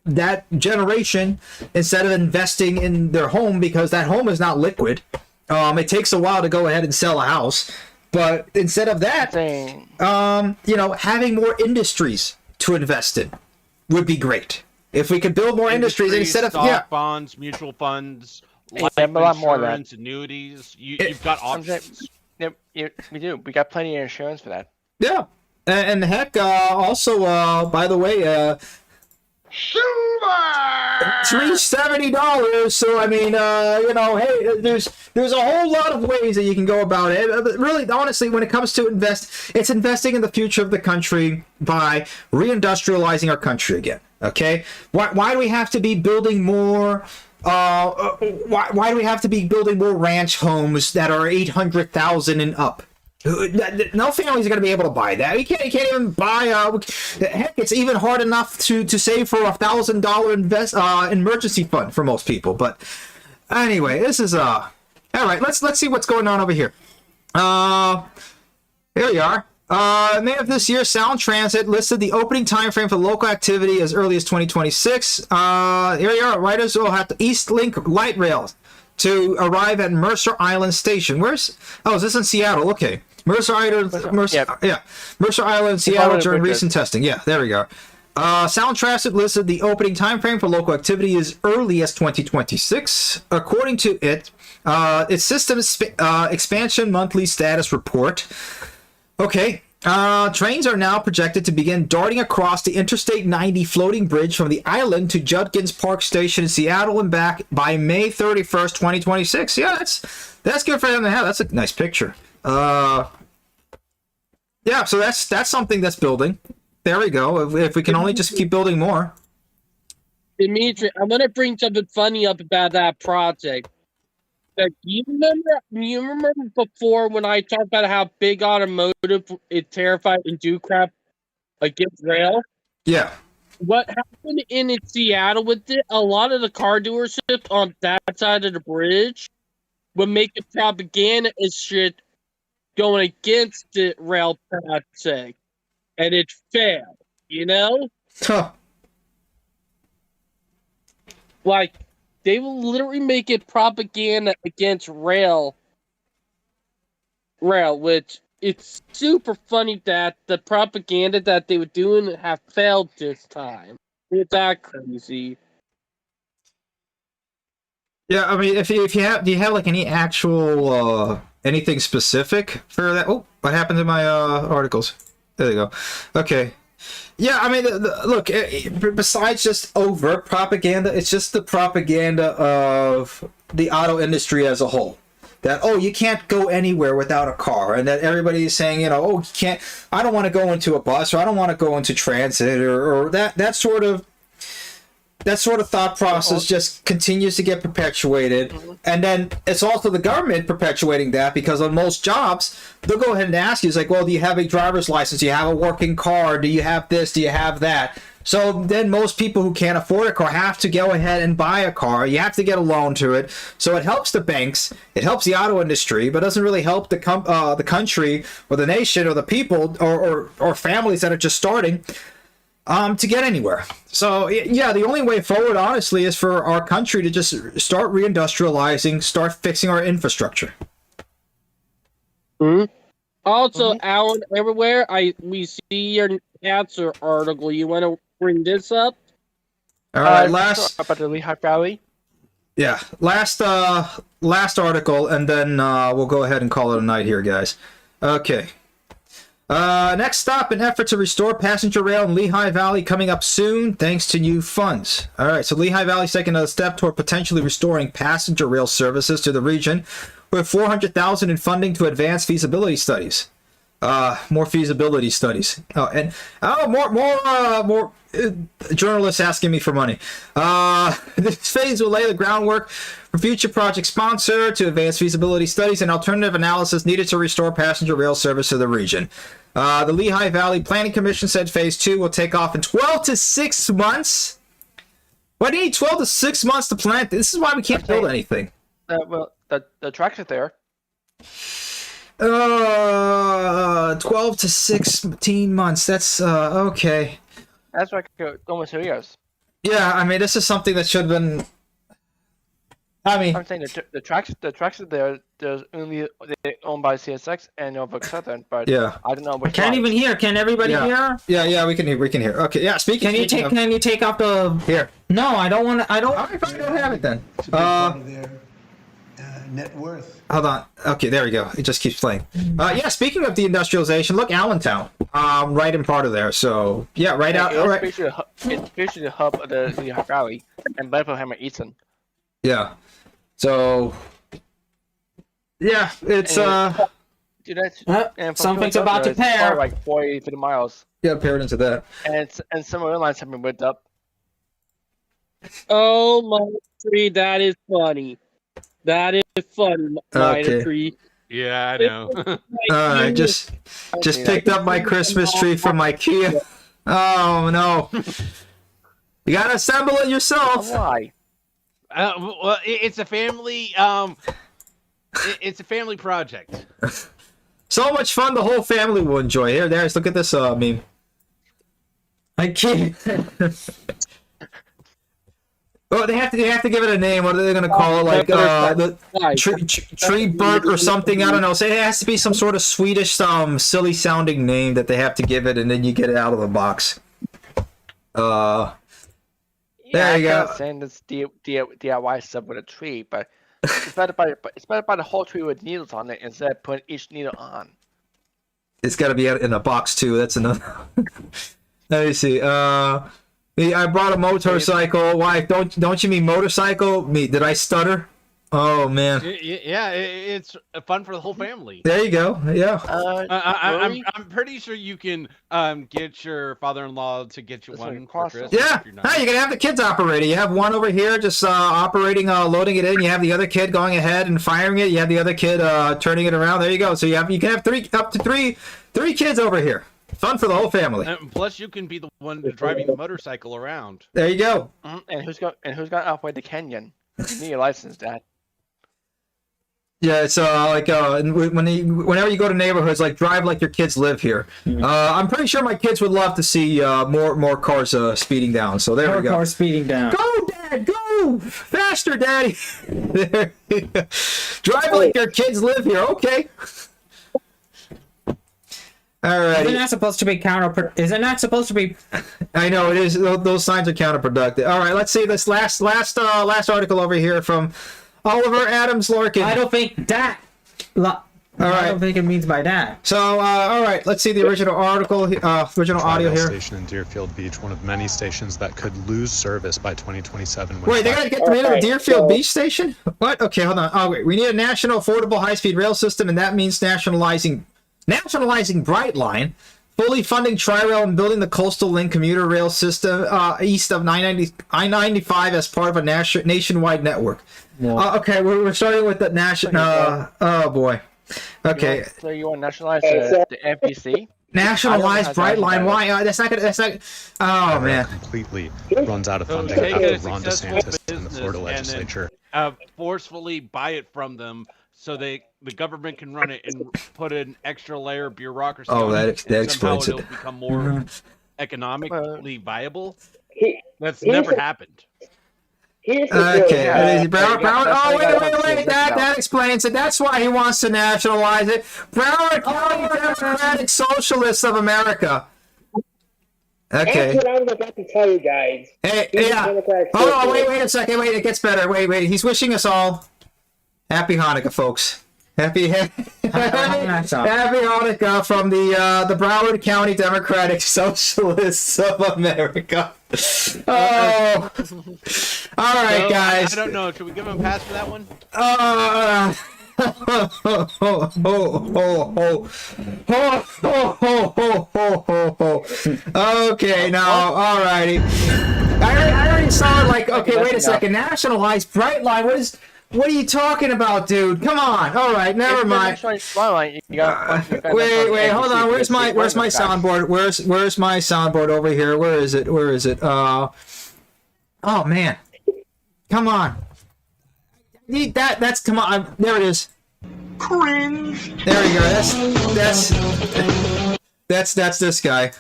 that generation, instead of investing in their home, because that home is not liquid, it takes a while to go ahead and sell a house. But instead of that, having more industries to invest in would be great. If we could build more industries instead of stock, bonds, mutual funds, life a lot more of that. insurance, annuities, you've got options. Yep, we do. We got plenty of insurance for that. Yeah, and heck, also, by the way, $370. So I mean, hey, there's a whole lot of ways that you can go about it. But really, honestly, when it comes to it's investing in the future of the country by reindustrializing our country again. Okay, why do we have to be building more? Why do we have to be building more ranch homes that are 800,000 and up? No families are going to be able to buy that. You can't even buy. Heck, it's even hard enough to save for $1,000 emergency fund for most people. But anyway, this is all right. Let's see what's going on over here. Here we are. May of this year, Sound Transit listed the opening time frame for local activity as early as 2026. Here we are. Riders will have the East Link light rail to arrive at Mercer Island Station. Is this in Seattle? Okay. Mercer Island, Seattle during recent testing. Yeah, there we go. Sound Transit listed the opening time frame for local activity as early as 2026. According to it, Its system expansion monthly status report. Okay. Trains are now projected to begin darting across the Interstate 90 floating bridge from the island to Judkins Park Station in Seattle and back by May 31st, 2026. Yeah, that's good for them to have. That's a nice picture. Yeah, so that's something that's building. There we go. If we can only just keep building more. Dimitri, I'm gonna bring something funny up about that project. Like, you remember before when I talked about how big automotive is terrified and do crap against rail? Yeah. What happened in Seattle with it? A lot of the car dealerships on that side of the bridge would make it propaganda and shit going against the rail project, and it failed. You know? Huh. Like, they will literally make it propaganda against rail, which it's super funny that the propaganda that they were doing have failed this time. It's that crazy. Yeah, I mean, if you have, do you have like any actual anything specific for that? Oh, what happened to my articles? There you go. Okay. Yeah, I mean, look, besides just overt propaganda, it's just the propaganda of the auto industry as a whole. That, oh, you can't go anywhere without a car, and that everybody is saying, you know, oh, you can't, I don't want to go into a bus, or I don't want to go into transit, or that sort of thought process just continues to get perpetuated. And then it's also the government perpetuating that, because on most jobs, they'll go ahead and ask you, it's like, well, do you have a driver's license? Do you have a working car? Do you have this? Do you have that? So then most people who can't afford a car have to go ahead and buy a car. You have to get a loan to it. So it helps the banks, it helps the auto industry, but doesn't really help the country or the nation or the people or families that are just starting to get anywhere. So yeah, the only way forward, honestly, is for our country to just start reindustrializing, start fixing our infrastructure. Also, Alan, everywhere we see your answer article. You want to bring this up? All right, last about the Lehigh Valley. Yeah, last article, and then we'll go ahead and call it a night here, guys. Okay. Next stop, an effort to restore passenger rail in Lehigh Valley coming up soon thanks to new funds. All right, so Lehigh Valley's taking another step toward potentially restoring passenger rail services to the region with $400,000 in funding to advance feasibility studies. More feasibility studies. More journalists asking me for money. This phase will lay the groundwork for future project sponsor to advance feasibility studies and alternative analysis needed to restore passenger rail service to the region. The Lehigh Valley Planning Commission said phase 2 will take off in 12 to 6 months. Why do you need 12 to 6 months to plan? This is why we can't build anything. Well, the tracks are there. 12 to 16 months. That's okay. That's like almost 2 years. Yeah, I mean, this is something that should have been. I mean, I'm saying the tracks are there. There's only they're owned by CSX and Norfolk Southern, but yeah, I don't know. I can't even hear. Can everybody hear? Yeah, we can hear. We can hear. Okay, yeah. Speaking. Can you take off the here? No, I don't want to. I don't. If I don't have it then. Net worth. Hold on. Okay, there we go. It just keeps playing. Yeah, speaking of deindustrialization, look, Allentown, right in part of there. So yeah, right out. It's basically the hub of the Lehigh Valley, and Bethlehem and Easton. Yeah. So yeah, it's Dude, that's something's about to pair. Like 40, 50 miles. Yeah, paired into that. And some airlines have been whipped up. Oh my tree, that is funny. That is funny, Okay. tree. Yeah, I know. I just picked up my Christmas tree from IKEA. Oh no! You gotta assemble it yourself. Why? Well, it's a family. It's a family project. So much fun, the whole family will enjoy. Here, there's. Look at this meme. IKEA. Oh, they have to give it a name. What are they gonna call it? Like the tree bird or something? I don't know. So it has to be some sort of Swedish, silly sounding name that they have to give it, and then you get it out of the box. There you go. Saying this DIY stuff with a tree, but It's better by the whole tree with needles on it instead of putting each needle on. It's got to be in a box too. That's another. Let me see. I brought a motorcycle. Why? Don't you mean motorcycle? Did I stutter? Oh man. Yeah, it's fun for the whole family. There you go. Yeah. I'm pretty sure you can get your father-in-law to get you one for Christmas. Yeah. if you're not- Hey, you can have the kids operating. You have one over here just operating, loading it in. You have the other kid going ahead and firing it. You have the other kid turning it around. There you go. So you can have up to three kids over here. Fun for the whole family. And plus, you can be the one driving the motorcycle around. There you go. And who's going to operate the canyon? You need a license, Dad. Yeah, it's like whenever you go to neighborhoods, like drive like your kids live here. I'm pretty sure my kids would love to see more cars speeding down. So there we go. More cars speeding down. Go, Dad, go faster, Daddy. There you go. Drive like your kids live here. Okay. Alrighty. Isn't that supposed to be Isn't that supposed to be? I know it is. Those signs are counterproductive. All right, let's see this last article over here from Oliver Adams Larkin. I don't think that. I don't think it means by that. So, all right, let's see the original article, original audio here. Station in Deerfield Beach, one of many stations that could lose service by 2027. Wait, they gotta get rid of the Deerfield Beach station? What? Okay, hold on. Oh, wait. We need a national affordable high-speed rail system, and that means nationalizing Brightline, fully funding Tri-Rail and building the Coastal Link commuter rail system east of I-95 as part of a nationwide network. Okay, we're starting with the national. Oh boy. Okay. So you want to nationalize the NPC? Nationalize Brightline. Why? That's not. Oh man. Completely runs out of funding after Ron DeSantis and the Florida legislature Forcefully buy it from them. So the government can run it and put an extra layer of bureaucracy. Oh, on that it, explains it'll it. become more economically viable. That's never happened. Okay, Broward. Oh, wait. That explains it. That's why he wants to nationalize it. Broward County Democratic Socialists of America. Okay. That's what I was about to tell you guys. Hey, yeah. Hold on, wait a second. Wait, it gets better. Wait. He's wishing us all Happy Hanukkah, folks. Happy Hanukkah from the Broward County Democratic Socialists of America. Oh, all right, guys. I don't know. Should we give him a pass for that one? Okay, now, all righty. I already saw it. Like, okay, wait a second. Nationalize Brightline. What are you talking about, dude? Come on. All right, never mind. Wait, hold on. Where's my soundboard? Where's my soundboard over here? Where is it? Oh man. Come on. Need that. Come on. There it is. Cringe. There we go. That's this guy.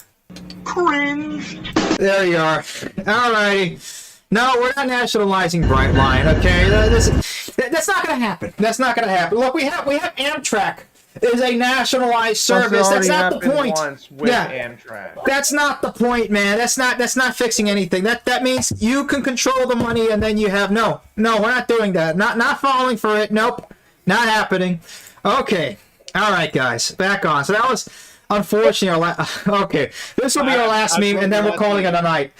Cringe. There you are. All righty. No, we're not nationalizing Brightline, okay? That's not going to happen. That's not going to happen. Look, we have Amtrak is a nationalized service. That's not the point. Amtrak. That's not the point, man. That's not fixing anything. That means you can control the money and then you have no, we're not doing that. Not falling for it. Nope. Not happening. Okay. All right, guys. Back on. So that was unfortunately okay. This will be our last meme and then we're calling it a night.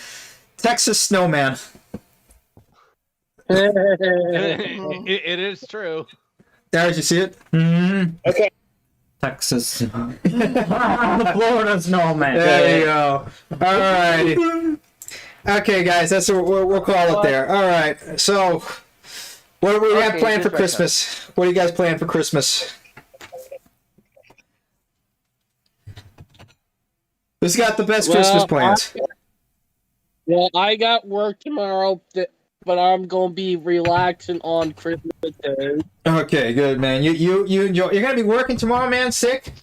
Texas Snowman. It is true. Did you see it? Okay. Texas. Florida snowman. There you go. All right. Okay, guys, that's what we'll call it there. All right. So, what do we have planned for Christmas? What do you guys plan for Christmas? Who's got the best Christmas plans? I got work tomorrow, but I'm gonna be relaxing on Christmas Day. Okay, good, man. You enjoy. You're gonna be working tomorrow, man. Sick.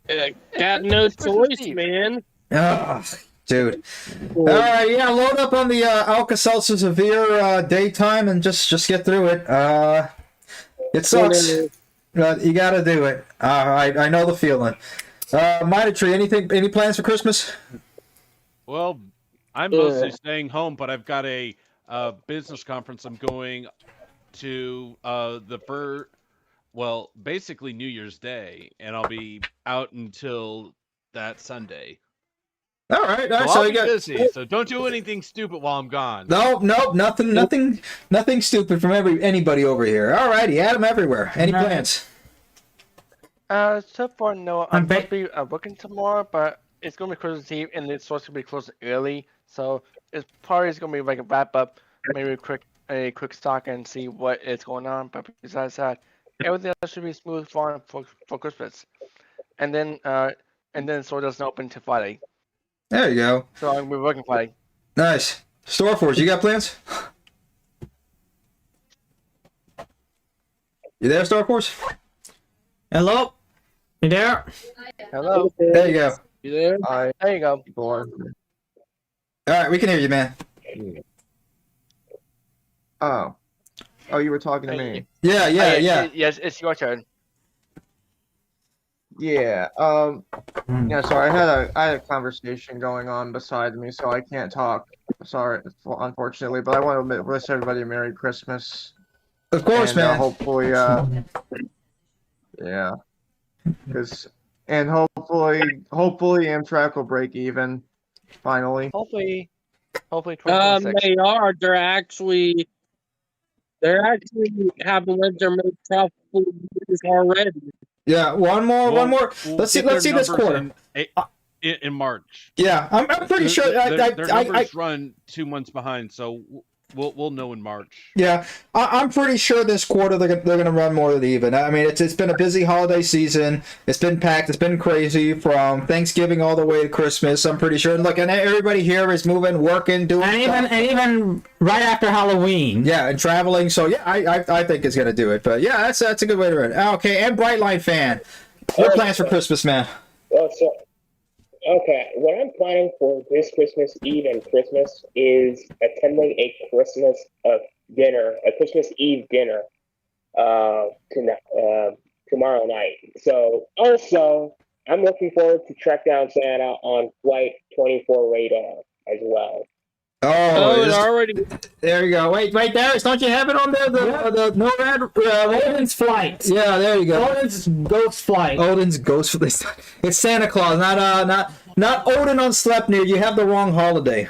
Got no choice, man. Oh, dude. All right, yeah. Load up on the Alka-Seltzer Severe daytime and just get through it. It sucks, but you gotta do it. I know the feeling. Mitre Tree, any plans for Christmas? Well, I'm mostly staying home, but I've got a business conference I'm going to basically New Year's Day, and I'll be out until that Sunday. All right. So So I'll you be got busy. So don't do anything stupid while I'm gone. no, nothing stupid from anybody over here. All righty, Adam everywhere. Any plans? So far, no. I'm supposed to be working tomorrow, but it's going to be Christmas Eve, and it's supposed to be closing early. So it's probably going to be like a wrap up, maybe a quick stock and see what is going on. But besides that, everything else should be smooth for Christmas. And then the store doesn't open till Friday. There you go. So I'm be working Friday. Nice. Store Force, you got plans? You there, Star Force? Hello? You there? Hello. There you go. You there? There you go. All right, we can hear you, man. Oh, you were talking to me. Yeah. Yes, it's your turn. Yeah. Yeah. Sorry, I had a conversation going on beside me, so I can't talk. Sorry, unfortunately, but I want to wish everybody a Merry Christmas. Of course, and, man. Hopefully, yeah. Hopefully Amtrak will break even. Finally. Hopefully 2026. They are. They're actually having their most profitable years already. Yeah, one more. Let's see this quarter. In March. Yeah, I'm pretty sure. Their numbers run 2 months behind, so we'll know in March. Yeah, I'm pretty sure this quarter they're going to run more than even. I mean, it's been a busy holiday season. It's been packed. It's been crazy from Thanksgiving all the way to Christmas. I'm pretty sure. And look, and everybody here is moving, working, doing. And even right after Halloween. Yeah, and traveling. So yeah, I think it's going to do it. But yeah, that's a good way to run it. Okay, and Brightline fan, what plans for Christmas, man? Okay, what I'm planning for this Christmas Eve and Christmas is attending a Christmas Eve dinner, tomorrow night. So also, I'm looking forward to track down Santa on Flight 24 radar as well. Oh, it's already. There you go. Wait, Darius, don't you have it on there? The NORAD Odin's flight. Yeah, there you go. Odin's ghost flight. Odin's ghost flight. It's Santa Claus, not Odin on Sleipnir. You have the wrong holiday.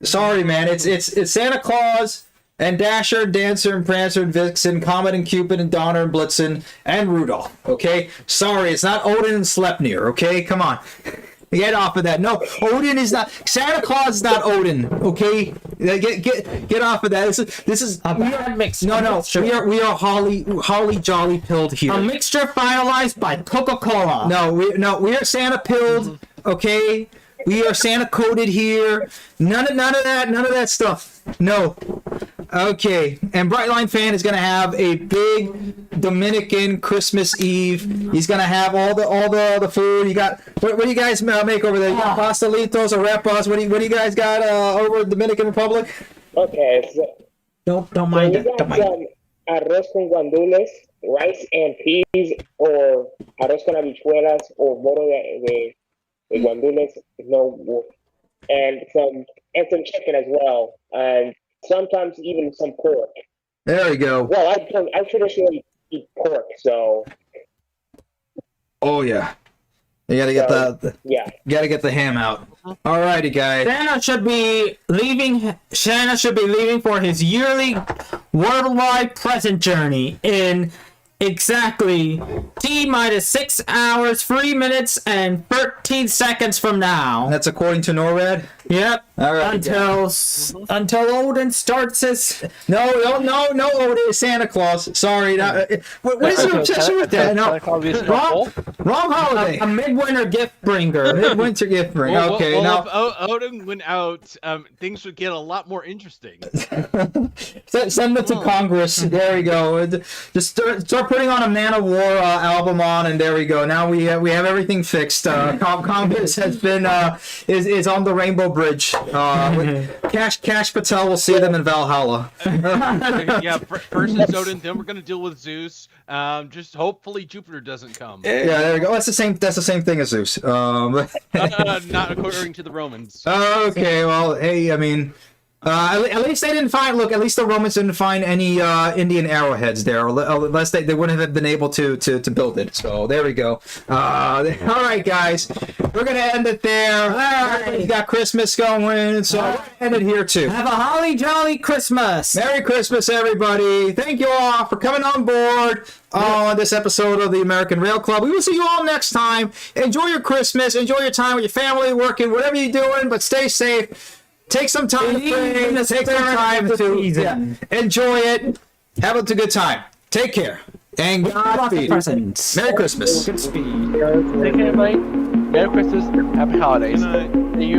Sorry, man. It's Santa Claus and Dasher, Dancer, and Prancer, and Vixen, Comet and Cupid, and Donner and Blitzen, and Rudolph. Okay? Sorry, it's not Odin and Sleipnir. Okay? Come on. Get off of that. No, Odin is not. Santa Claus is not Odin. Okay, get off of that. This is a bad mix. No. We are holly jolly pilled here. A mixture finalized by Coca-Cola. No, we are Santa pilled. Okay, we are Santa coated here. None of that stuff. No. Okay, and Brightline fan is gonna have a big Dominican Christmas Eve. He's gonna have all the food. You got what do you guys make over there? You got pastelitos or repas? What do you guys got over in Dominican Republic? Okay, so don't mind it. We got some arroz con guandules, rice and peas, or arroz con habichuelas, or moro de guandules, and some chicken as well, and sometimes even some pork. There you go. Well, I traditionally eat pork, so. Oh yeah, you gotta get gotta get the ham out. Alrighty, guys. Santa should be leaving for his yearly worldwide present journey in exactly T-minus 6 hours, 3 minutes, and 13 seconds from now. That's according to NORAD? Yep. All right. Until Odin starts his. No, Odin is Santa Claus. Sorry. What is your obsession with that? No, wrong holiday. A midwinter gift bringer. Midwinter gift bringer. Okay. Well, now, if Odin went out, things would get a lot more interesting. Send it to Congress. There we go. Just start putting on a Man of War album on, and there we go. Now we have everything fixed. Congress has been is on the Rainbow Bridge. Cash Patel will see them in Valhalla. Yeah, first it's Odin, then we're gonna deal with Zeus. Just hopefully Jupiter doesn't come. Yeah, there we go. That's the same thing as Zeus. Not according to the Romans. Okay, well, hey, I mean, At least they didn't find. Look, at least the Romans didn't find any Indian arrowheads there, unless they wouldn't have been able to build it. So there we go. All right, guys, we're gonna end it there. Everybody's got Christmas going, so we're gonna end it here too. Have a holly jolly Christmas. Merry Christmas, everybody! Thank you all for coming on board on this episode of the American Rail Club. We will see you all next time. Enjoy your Christmas. Enjoy your time with your family, working, whatever you're doing, but stay safe. Take some time to pray. Take some time to enjoy it. Have a good time. Take care. And Godspeed. Merry Christmas. Take care, everybody. Merry Christmas. Happy holidays. See you